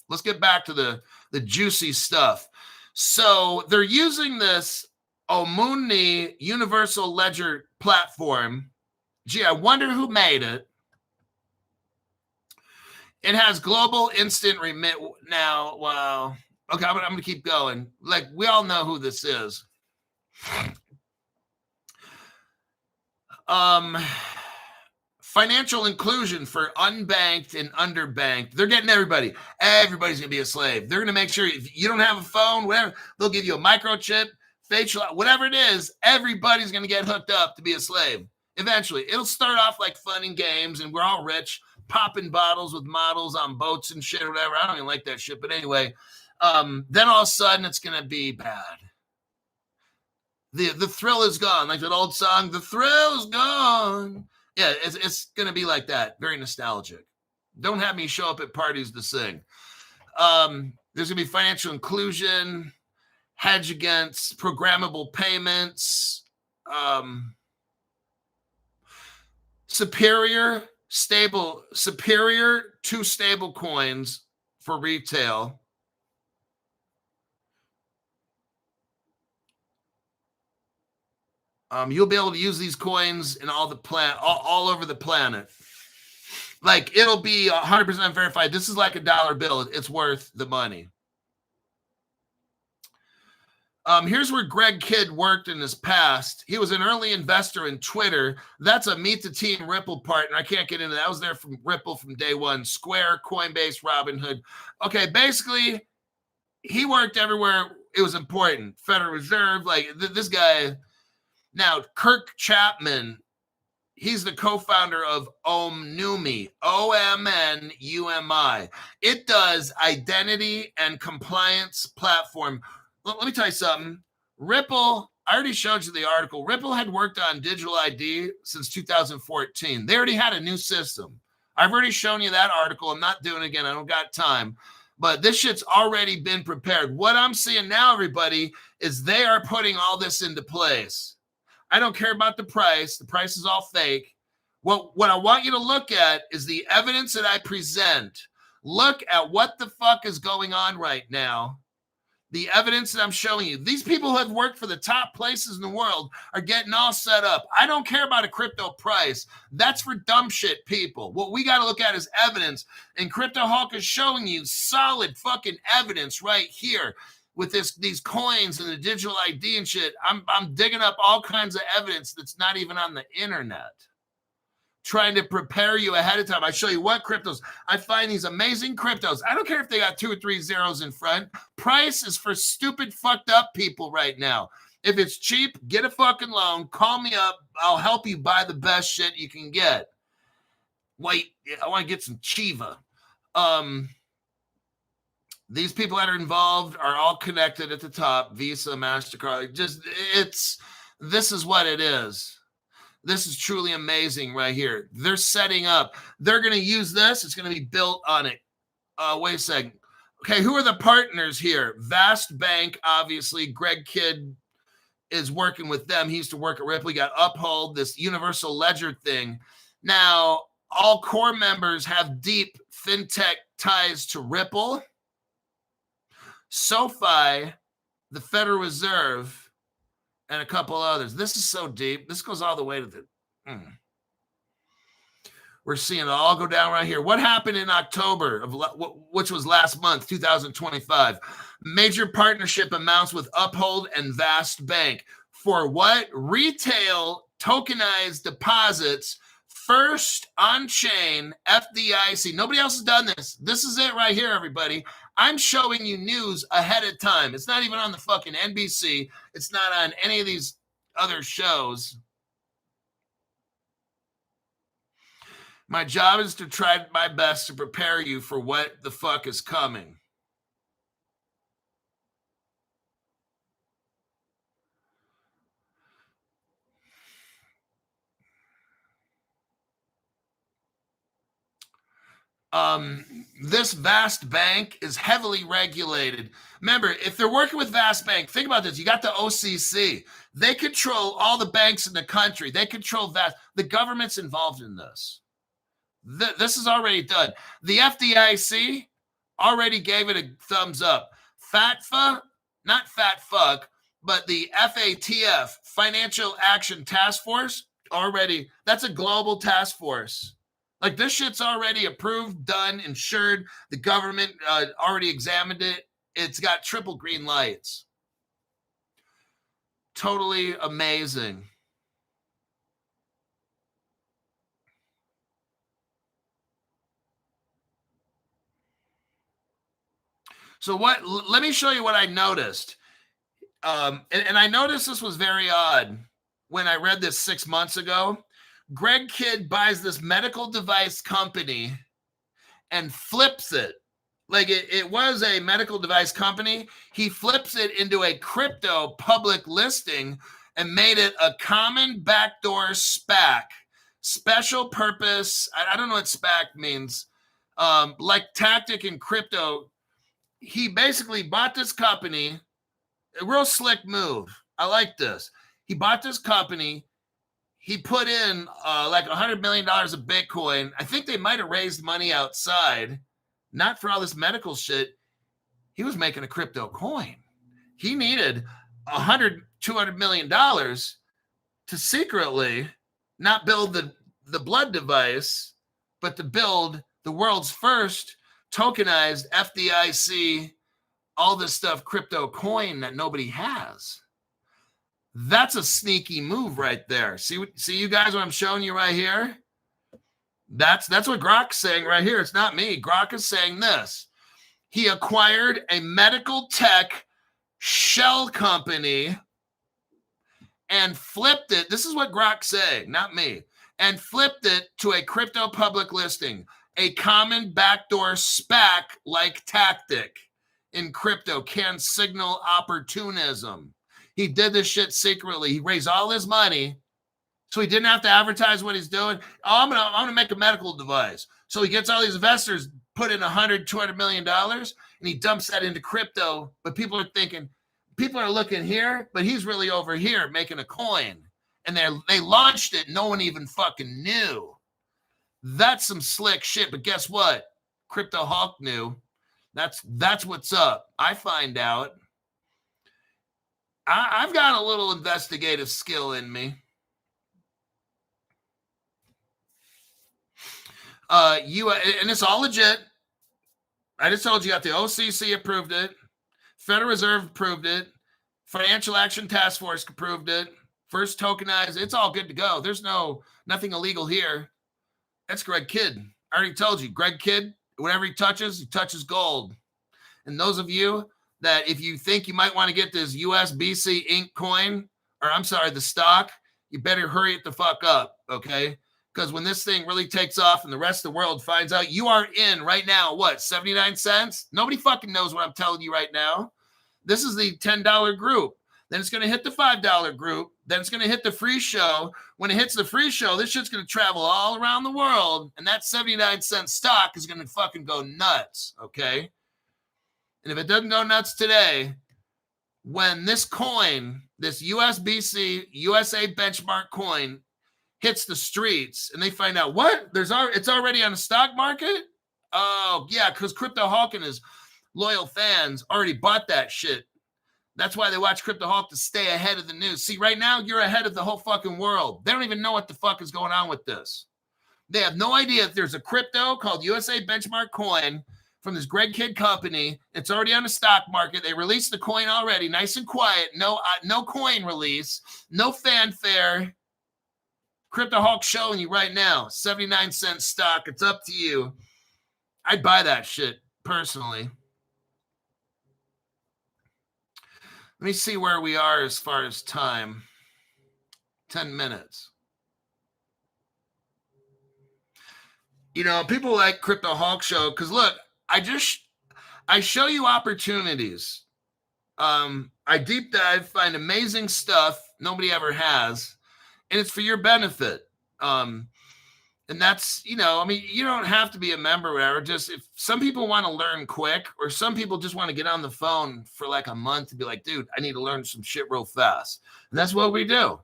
Let's get back to the juicy stuff. So they're using this Omuni Universal Ledger Platform. Gee, I wonder who made it. It has global instant remit now. Wow. Okay, I'm going to keep going. Like, we all know who this is. Financial inclusion for unbanked and underbanked. They're getting everybody. Everybody's going to be a slave. They're going to make sure if you don't have a phone, whatever, they'll give you a microchip, facial, whatever it is, everybody's going to get hooked up to be a slave. Eventually, it'll start off like fun and games, and we're all rich, popping bottles with models on boats and shit or whatever. I don't even like that shit, but anyway, then all of a sudden it's going to be bad. The thrill is gone, like that old song, the thrill is gone. Yeah, it's going to be like that, very nostalgic. Don't have me show up at parties to sing. There's going to be financial inclusion, hedge against programmable payments, superior to stable coins for retail. You'll be able to use these coins in all over the planet. Like, it'll be 100% verified. This is like a dollar bill. It's worth the money. Here's where Greg Kidd worked in his past. He was an early investor in Twitter. That's a Meet the Team Ripple partner. I can't get into that. I was there from Ripple from day one. Square, Coinbase, Robinhood. Okay, basically, he worked everywhere it was important. Federal Reserve, like this guy. Now, Kirk Chapman, he's the co-founder of Omnumi, OMNUMI. It does identity and compliance platform. Let me tell you something. Ripple, I already showed you the article. Ripple had worked on digital ID since 2014. They already had a new system. I've already shown you that article. I'm not doing it again. I don't got time. But this shit's already been prepared. What I'm seeing now, everybody, is they are putting all this into place. I don't care about the price. The price is all fake. What I want you to look at is the evidence that I present. Look at what the fuck is going on right now. The evidence that I'm showing you. These people who have worked for the top places in the world are getting all set up. I don't care about a crypto price. That's for dumb shit people. What we got to look at is evidence. And Crypto Hawk is showing you solid fucking evidence right here. With these coins and the digital ID and shit, I'm digging up all kinds of evidence that's not even on the internet. Trying to prepare you ahead of time. I show you what cryptos. I find these amazing cryptos. I don't care if they got 2 or 3 zeros in front. Price is for stupid, fucked up people right now. If it's cheap, get a fucking loan. Call me up. I'll help you buy the best shit you can get. Wait, I want to get some Chiva. These people that are involved are all connected at the top. Visa, MasterCard. This is what it is. This is truly amazing right here. They're setting up. They're going to use this. It's going to be built on it. Wait a second. Okay, who are the partners here? Vast Bank, obviously. Greg Kidd is working with them. He used to work at Ripple. He got Uphold, this universal ledger thing. Now, all core members have deep fintech ties to Ripple, SoFi, the Federal Reserve, and a couple others. This is so deep. This goes all the way to the... We're seeing it all go down right here. What happened in October, which was last month, 2025? Major partnership amounts with Uphold and Vast Bank. For what? Retail tokenized deposits. First on-chain FDIC. Nobody else has done this. This is it right here, everybody. I'm showing you news ahead of time. It's not even on the fucking NBC. It's not on any of these other shows. My job is to try my best to prepare you for what the fuck is coming. This Vast Bank is heavily regulated. Remember, if they're working with Vast Bank, think about this. You got the OCC. They control all the banks in the country. They control Vast. The government's involved in this. This is already done. The FDIC already gave it a thumbs up. FATFA, not fat fuck, But the FATF, Financial Action Task Force, already, that's a global task force. Like this shit's already approved, done, insured. The government already examined it. It's got triple green lights. Totally amazing. So let me show you what I noticed. And I noticed this was very odd when I read this 6 months ago. Greg Kidd buys this medical device company and flips it. Like it was a medical device company. He flips it into a crypto public listing and made it a common backdoor SPAC, special purpose. I don't know what SPAC means. Like tactic in crypto. He basically bought this company. A real slick move. I like this. He bought this company. He put in like $100 million of Bitcoin. I think they might have raised money outside, not for all this medical shit. He was making a crypto coin. He needed $200 million to secretly not build the blood device, but to build the world's first tokenized Fdic, all this stuff, crypto coin that nobody has. That's a sneaky move right there. See you guys, what I'm showing you right here? That's what Grok's saying right here. It's not me. Grok is saying this. He acquired a medical tech shell company and flipped it. This is what Grok's saying, not me. And flipped it to a crypto public listing, a common backdoor SPAC-like tactic in crypto can signal opportunism. He did this shit secretly. He raised all his money so he didn't have to advertise what he's doing. Oh, I'm gonna make a medical device. So he gets all these investors put in $200 million, and he dumps that into crypto. But people are looking here, but he's really over here making a coin. And they launched it. No one even fucking knew. That's some slick shit. But guess what? Crypto Hawk knew. That's what's up. I find out. I've got a little investigative skill in me. And it's all legit. I just told you, got the OCC approved it. Federal Reserve approved it. Financial Action Task Force approved it. First tokenized. It's all good to go. There's nothing illegal here. That's Greg Kidd. I already told you, Greg Kidd, whatever he touches gold. And those of you that if you think you might want to get this USBC Inc. coin, or I'm sorry, the stock, you better hurry it the fuck up, okay? Because when this thing really takes off and the rest of the world finds out, you are in right now, what, 79 cents? Nobody fucking knows what I'm telling you right now. This is the $10 group. Then it's going to hit the $5 group. Then it's going to hit the free show. When it hits the free show, this shit's going to travel all around the world. And that 79-cent stock is going to fucking go nuts, okay? And if it doesn't go nuts today, when this coin, this USBC, USA benchmark coin, hits the streets and they find out, what? It's already on the stock market? Oh, yeah, because Crypto Hawk and his loyal fans already bought that shit. That's why they watch Crypto Hawk, to stay ahead of the news. See, right now, you're ahead of the whole fucking world. They don't even know what the fuck is going on with this. They have no idea if there's a crypto called USA Benchmark Coin from this Greg Kidd company. It's already on the stock market. They released the coin already, nice and quiet. No coin release, no fanfare. Crypto Hawk showing you right now, 79-cent stock. It's up to you. I'd buy that shit personally. Let me see where we are as far as time. 10 minutes. You know, people like Crypto Hawk Show because look, I show you opportunities. I deep dive, find amazing stuff nobody ever has, and it's for your benefit. And that's, you know, I mean, you don't have to be a member or whatever. Just if some people want to learn quick, or some people just want to get on the phone for like a month and be like, dude, I need to learn some shit real fast. And that's what we do.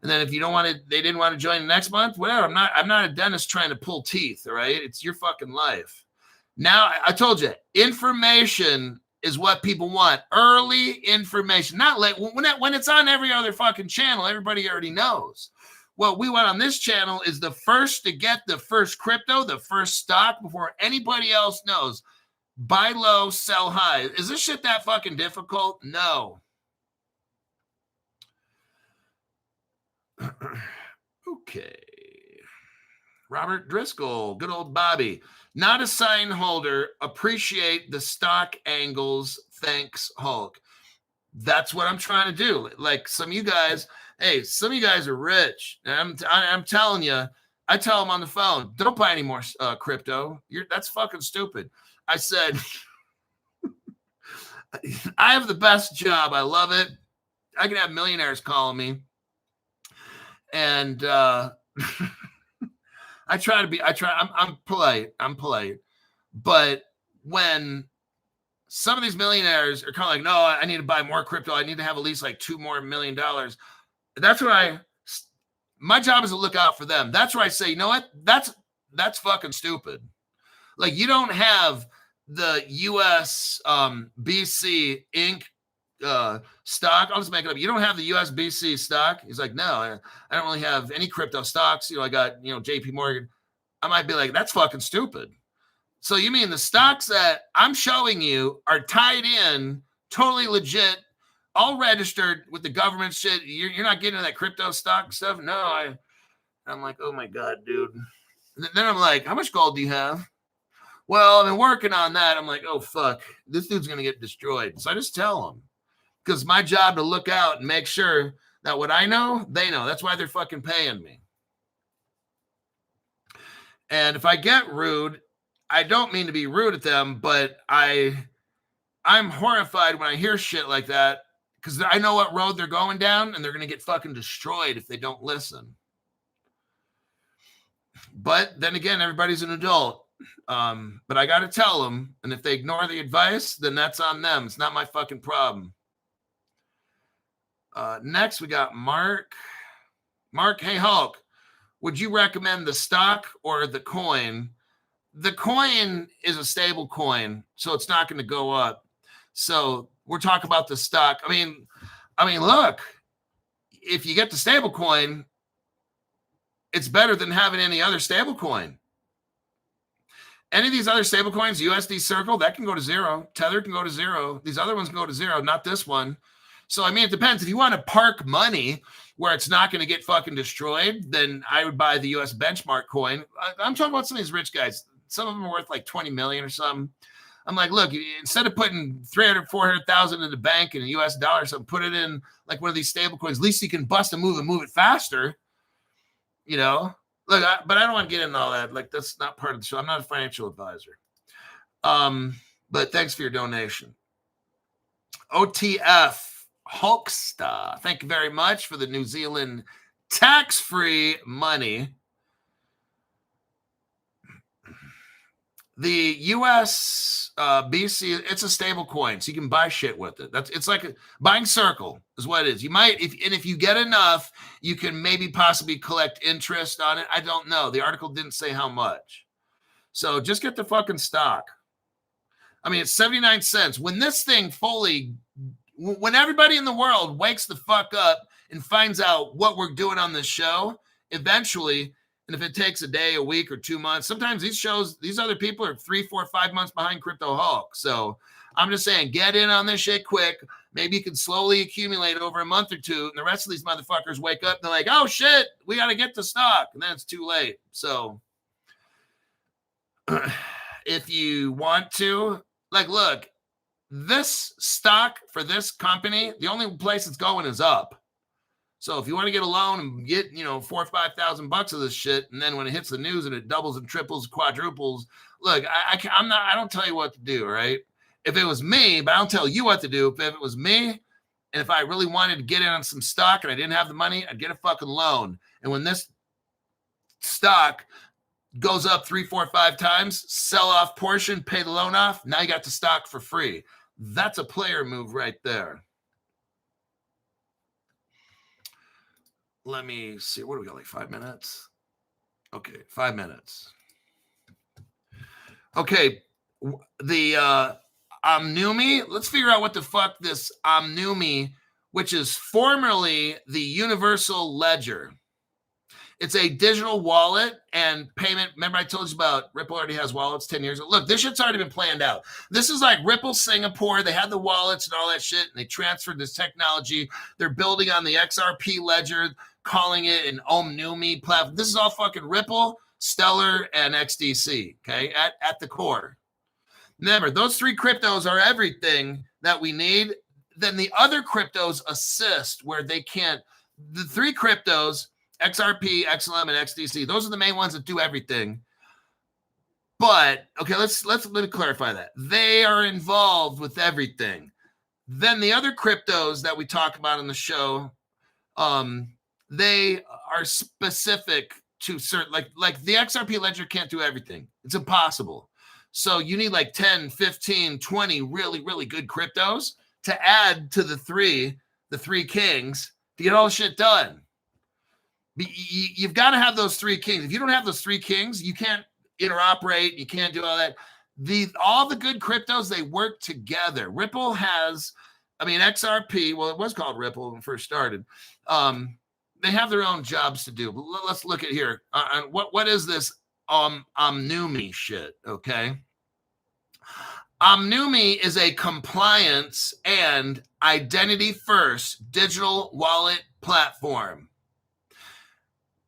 And then if you don't want to, they didn't want to join next month, whatever. I'm not a dentist trying to pull teeth. All right. It's your fucking life. Now I told you, information is what people want. Early information, not late. When it's on every other fucking channel, everybody already knows. What we want on this channel is the first to get the first crypto, the first stock before anybody else knows. Buy low, sell high. Is this shit that fucking difficult? No. Okay. Robert Driscoll, good old Bobby. Not a sign holder. Appreciate the stock angles. Thanks, Hulk. That's what I'm trying to do. Like some of you guys, hey, some of you guys are rich. And I'm telling you, I tell them on the phone, don't buy any more crypto. That's fucking stupid. I said, I have the best job. I love it. I can have millionaires calling me. And I'm polite. But when some of these millionaires are kind of like, no, I need to buy more crypto. I need to have at least like $2 more million. That's what my job is to look out for them. That's where I say, you know what? That's fucking stupid. Like you don't have the US BC Inc. Stock. I'll just make it up. You don't have the US BC stock. He's like, no, I don't really have any crypto stocks. I got, JP Morgan. I might be like, that's fucking stupid. So you mean the stocks that I'm showing you are tied in, totally legit, all registered with the government shit. You're not getting that crypto stock stuff? No, I'm like, oh my God, dude. Then I'm like, how much gold do you have? Well, I've been working on that. I'm like, oh, fuck. This dude's going to get destroyed. So I just tell him. Because my job to look out and make sure that what I know, they know. That's why they're fucking paying me. And if I get rude, I don't mean to be rude at them, but I'm horrified when I hear shit like that because I know what road they're going down and they're going to get fucking destroyed if they don't listen. But then again, everybody's an adult. But I got to tell them, and if they ignore the advice, then that's on them. It's not my fucking problem. Next, we got Mark. Mark, hey, Hulk, would you recommend the stock or the coin? The coin is a stable coin, so it's not going to go up. So we're talking about the stock. I mean, look, if you get the stable coin, it's better than having any other stable coin. Any of these other stable coins, USD Circle, that can go to zero. Tether can go to zero. These other ones can go to zero, not this one. So, I mean, it depends. If you want to park money where it's not going to get fucking destroyed, then I would buy the US benchmark coin. I'm talking about some of these rich guys. Some of them are worth like 20 million or something. I'm like, look, instead of putting 300, 400,000 in the bank in a US dollar or something, put it in like one of these stable coins. At least you can bust and move it faster. Look, but I don't want to get into all that. Like, that's not part of the show. I'm not a financial advisor. But thanks for your donation. OTF Hulkster, thank you very much for the New Zealand tax-free money. The US BC, it's a stable coin, so you can buy shit with it. It's like buying Circle is what it is. You might, if you get enough, you can maybe possibly collect interest on it. I don't know. The article didn't say how much. So just get the fucking stock. I mean, it's 79 cents. When this thing when everybody in the world wakes the fuck up and finds out what we're doing on this show, eventually, and if it takes a day, a week, or 2 months, sometimes these other people are 3, 4, 5 months behind Crypto Hulk. So I'm just saying, get in on this shit quick. Maybe you can slowly accumulate over a month or two, and the rest of these motherfuckers wake up and they're like, oh shit, we got to get the stock. And then it's too late. So if you want to, like, look, this stock for this company, the only place it's going is up. So if you want to get a loan and get, $4,000 or $5,000 of this shit, and then when it hits the news and it doubles and triples, quadruples, look, I don't tell you what to do, right? If it was me, but I don't tell you what to do. If it was me, and if I really wanted to get in on some stock and I didn't have the money, I'd get a fucking loan. And when this stock goes up 3, 4, 5 times, sell off portion, pay the loan off. Now you got the stock for free. That's a player move right there. Let me see. What do we got? Like 5 minutes? Okay, 5 minutes. Okay. Omnumi. Let's figure out what the fuck this Omnumi, which is formerly the Universal Ledger. It's a digital wallet and payment. Remember I told you about Ripple already has wallets 10 years ago. Look, this shit's already been planned out. This is like Ripple Singapore. They had the wallets and all that shit, and they transferred this technology. They're building on the XRP ledger, calling it an Omnumi platform. This is all fucking Ripple, Stellar, and XDC, okay, at the core. Remember, those three cryptos are everything that we need. Then the other cryptos assist where they can't. The three cryptos, XRP, XLM, and XDC, those are the main ones that do everything. But okay, let me clarify that. They are involved with everything. Then the other cryptos that we talk about on the show, they are specific to certain, like the XRP ledger can't do everything. It's impossible. So you need like 10, 15, 20 really, really good cryptos to add to the three kings to get all the shit done. You've got to have those three kings. If you don't have those three kings, you can't interoperate. You can't do all that. All the good cryptos, they work together. Ripple has, XRP, well, it was called Ripple when it first started. They have their own jobs to do. But let's look at here. What is this Omnumi shit, okay? Omnumi is a compliance and identity-first digital wallet platform.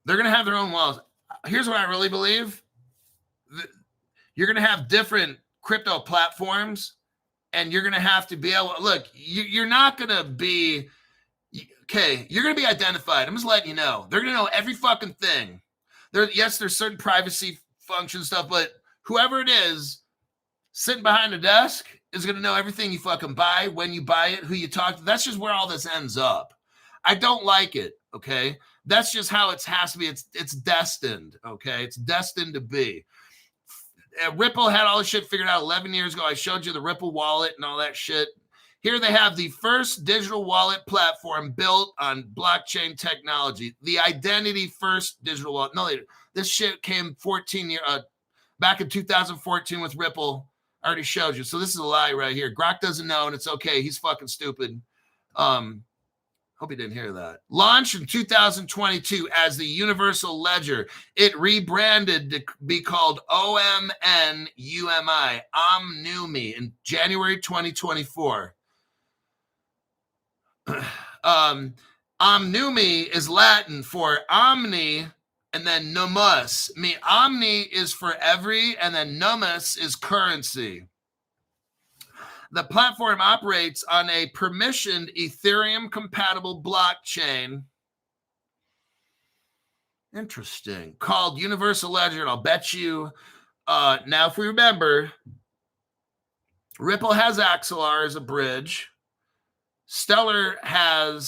They're going to have their own wallets. Here's what I really believe. You're going to have different crypto platforms, and you're going to have to be able to, look, you're not going to be, okay, you're going to be identified. I'm just letting you know. They're going to know every fucking thing. Yes, there's certain privacy function stuff, but whoever it is sitting behind a desk is going to know everything you fucking buy, when you buy it, who you talk to. That's just where all this ends up. I don't like it, okay? That's just how it has to be. It's destined, okay? It's destined to be. Ripple had all this shit figured out 11 years ago. I showed you the Ripple wallet and all that shit. Here they have the first digital wallet platform built on blockchain technology. The identity-first digital wallet. No, this shit came back in 2014 with Ripple. I already showed you. So this is a lie right here. Grok doesn't know, and it's okay. He's fucking stupid. Hope you didn't hear that. Launched in 2022 as the Universal Ledger. It rebranded to be called OMNUMI, Omnumi, in January 2024. Omnumi is Latin for omni and then numus. Omni is for every, and then numus is currency. The platform operates on a permissioned Ethereum-compatible blockchain. Interesting. Called Universal Ledger. And I'll bet you, now if we remember, Ripple has Axelar as a bridge. Stellar has,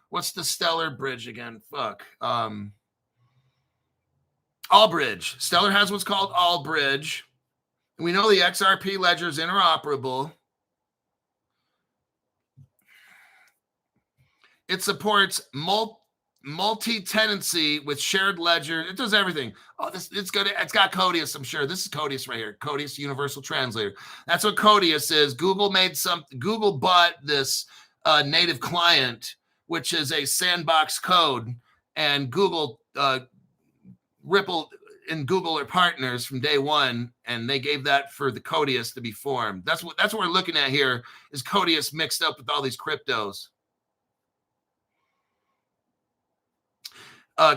what's the Stellar bridge again? Fuck. Allbridge. Stellar has what's called Allbridge. We know the XRP ledger is interoperable. It supports multi-tenancy with shared ledger. It does everything. Oh, it's good. It's got Codius, I'm sure. This is Codius right here. Codius Universal Translator. That's what Codius is. Google bought this native client, which is a sandbox code, and Ripple and Google are partners from day one, and they gave that for the Codius to be formed. That's what we're looking at here, is Codius mixed up with all these cryptos.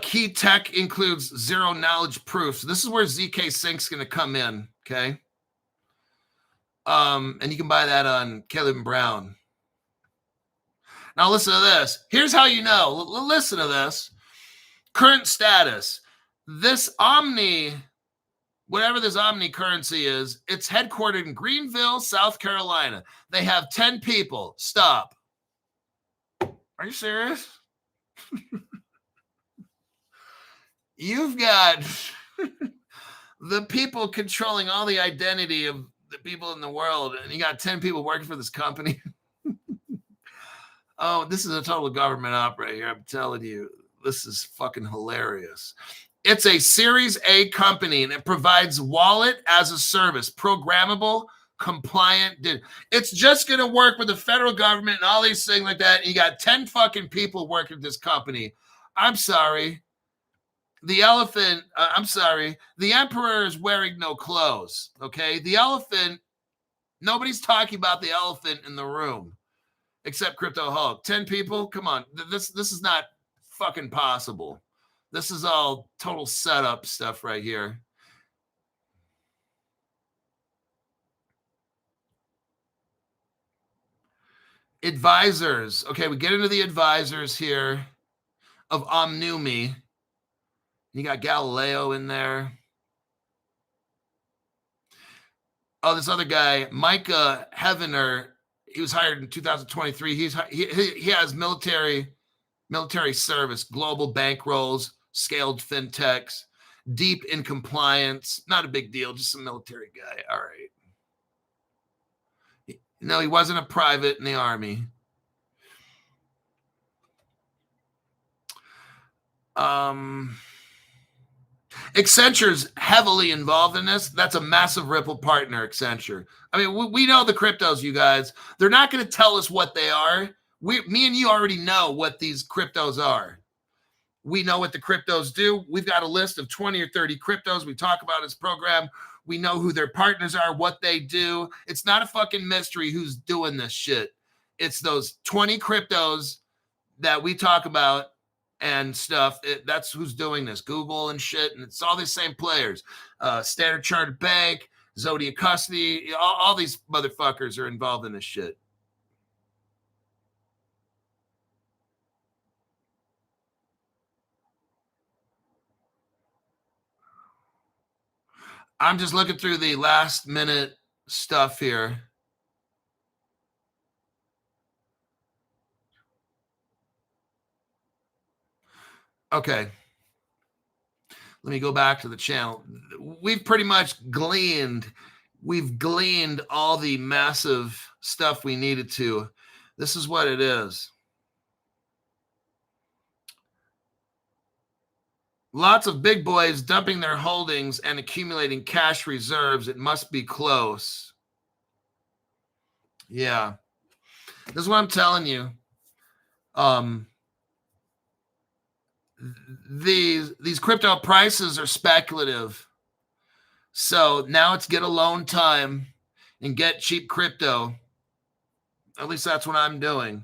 Key tech includes zero knowledge proofs. This is where ZK Sync's going to come in, okay? And you can buy that on Caleb and Brown. Now listen to this. Here's how you know. Listen to this. Current status. This whatever this Omni currency is, it's headquartered in Greenville, South Carolina. They have 10 people. Stop. Are you serious? You've got the people controlling all the identity of the people in the world, and you got 10 people working for this company. Oh, this is a total government op right here. I'm telling you, this is fucking hilarious. It's a Series A company, and it provides wallet as a service, programmable, compliant. It's just going to work with the federal government and all these things like that. And you got 10 fucking people working at this company. I'm sorry. The elephant, I'm sorry. The emperor is wearing no clothes, okay? The elephant, nobody's talking about the elephant in the room except Crypto Hulk. 10 people? Come on. This is not fucking possible. This is all total setup stuff right here. Advisors. Okay, we get into the advisors here of Omnumi. You got Galileo in there. Oh, this other guy, Micah Heavener, he was hired in 2023. He has military service, global bankrolls, scaled fintechs, deep in compliance. Not a big deal, just a military guy. All right. No, he wasn't a private in the Army. Accenture's heavily involved in this. That's a massive Ripple partner, Accenture. I mean, we know the cryptos, you guys. They're not going to tell us what they are. Me and you already know what these cryptos are. We know what the cryptos do. We've got a list of 20 or 30 cryptos we talk about in this program. We know who their partners are, what they do. It's not a fucking mystery who's doing this shit. It's those 20 cryptos that we talk about and stuff. That's who's doing this. Google and shit. And it's all these same players. Standard Chartered Bank, Zodiac Custody. All these motherfuckers are involved in this shit. I'm just looking through the last minute stuff here. Okay. Let me go back to the channel. We've pretty much gleaned all the massive stuff we needed to. This is what it is. Lots of big boys dumping their holdings and accumulating cash reserves. It must be close. Yeah. This is what I'm telling you. These crypto prices are speculative. So now it's get alone time and get cheap crypto. At least that's what I'm doing.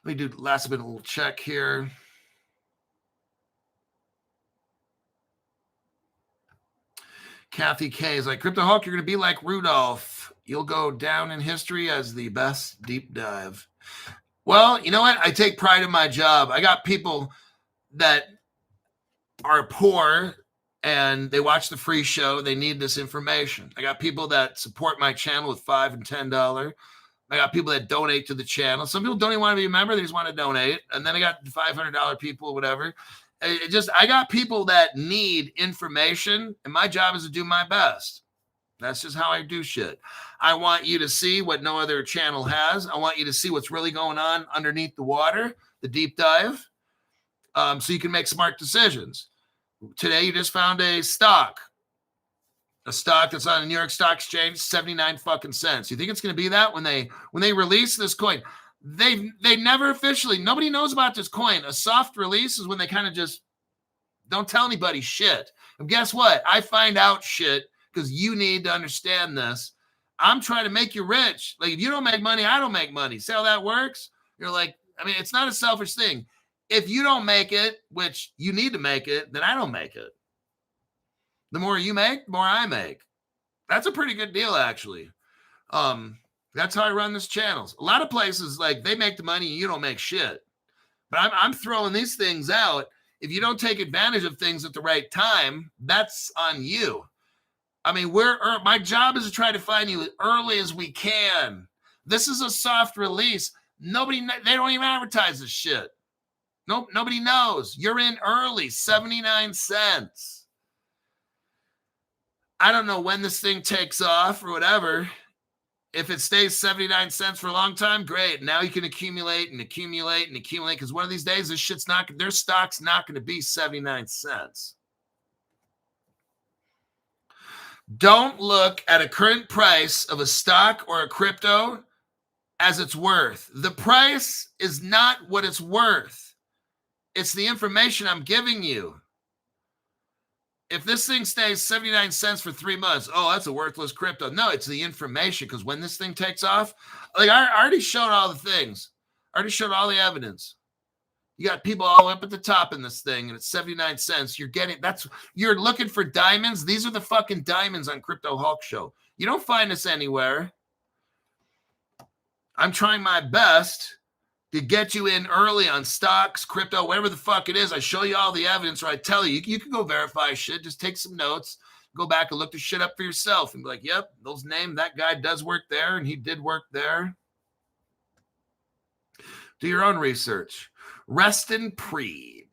Let me do last minute little check here. Kathy K is like, Crypto Hulk, you're going to be like Rudolph. You'll go down in history as the best deep dive. Well, you know what? I take pride in my job. I got people that are poor and they watch the free show. They need this information. I got people that support my channel with $5 and $10. I got people that donate to the channel. Some people don't even want to be a member. They just want to donate. And then I got $500 people, whatever. I got people that need information, and my job is to do my best. That's just how I do shit. I want you to see what no other channel has. I want you to see what's really going on underneath the water, the deep dive, so you can make smart decisions. Today, you just found a stock that's on the New York Stock Exchange, 79 fucking cents. You think it's going to be that when they release this coin? They never officially, nobody knows about this coin. A soft release is when they kind of just don't tell anybody shit. And guess what? I find out shit because you need to understand this. I'm trying to make you rich. Like, if you don't make money, I don't make money. See how that works? You're like, I mean, it's not a selfish thing. If you don't make it, which you need to make it, then I don't make it. The more you make, the more I make. That's a pretty good deal, actually. That's how I run this channel. A lot of places, like, they make the money and you don't make shit. But I'm throwing these things out. If you don't take advantage of things at the right time, that's on you. I mean, my job is to try to find you as early as we can. This is a soft release. They don't even advertise this shit. Nope, nobody knows. You're in early, 79 cents. I don't know when this thing takes off or whatever. If it stays 79 cents for a long time, great. Now you can accumulate and accumulate and accumulate, because one of these days this shit's not, their stock's not going to be 79 cents. Don't look at a current price of a stock or a crypto as its worth. The price is not what it's worth. It's the information I'm giving you. If this thing stays 79 cents for 3 months, oh, that's a worthless crypto. No, it's the information, because when this thing takes off, like I already showed all the things. I already showed all the evidence. You got people all the way up at the top in this thing, and it's 79 cents. You're looking for diamonds. These are the fucking diamonds on Crypto Hulk Show. You don't find this anywhere. I'm trying my best to get you in early on stocks, crypto, whatever the fuck it is. I show you all the evidence, or I tell you, you can go verify shit. Just take some notes, go back and look the shit up for yourself and be like, yep, those names, that guy does work there and he did work there. Do your own research. Rest in Preed.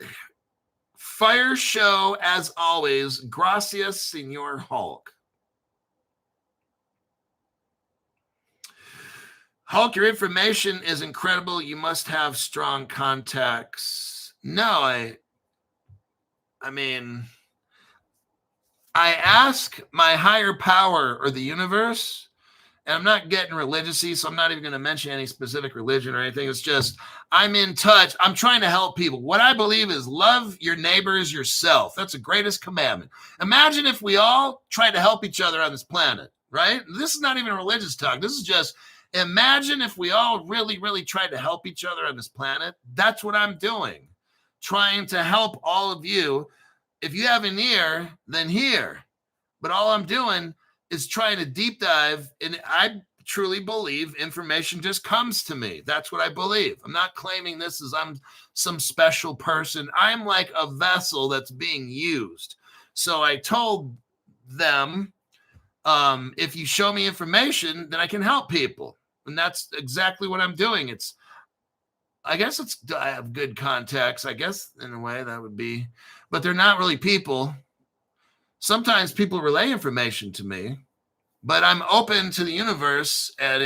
Fire show as always. Gracias, Senor Hulk. Hulk, your information is incredible. You must have strong contacts. No, I mean, I ask my higher power or the universe, and I'm not getting religious-y, so I'm not even going to mention any specific religion or anything. It's just I'm in touch. I'm trying to help people. What I believe is love your neighbor as yourself. That's the greatest commandment. Imagine if we all tried to help each other on this planet, right? This is not even a religious talk. This is just imagine if we all really, really tried to help each other on this planet. That's what I'm doing, trying to help all of you. If you have an ear, then hear. But all I'm doing is trying to deep dive, and I truly believe information just comes to me. That's what I believe. I'm not claiming this as I'm some special person. I'm like a vessel that's being used. So I told them, if you show me information, then I can help people. And that's exactly what I'm doing. I have good contacts, I guess, in a way that would be, but they're not really people. Sometimes people relay information to me, but I'm open to the universe, and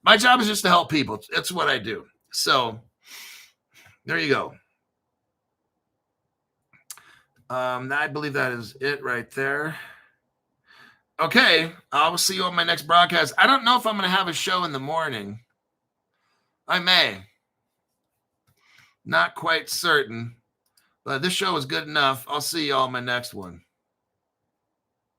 my job is just to help people. That's what I do. So there you go. I believe that is it right there. Okay, I will see you on my next broadcast. I don't know if I'm going to have a show in the morning. I may. Not quite certain, but this show is good enough. I'll see you all in my next one.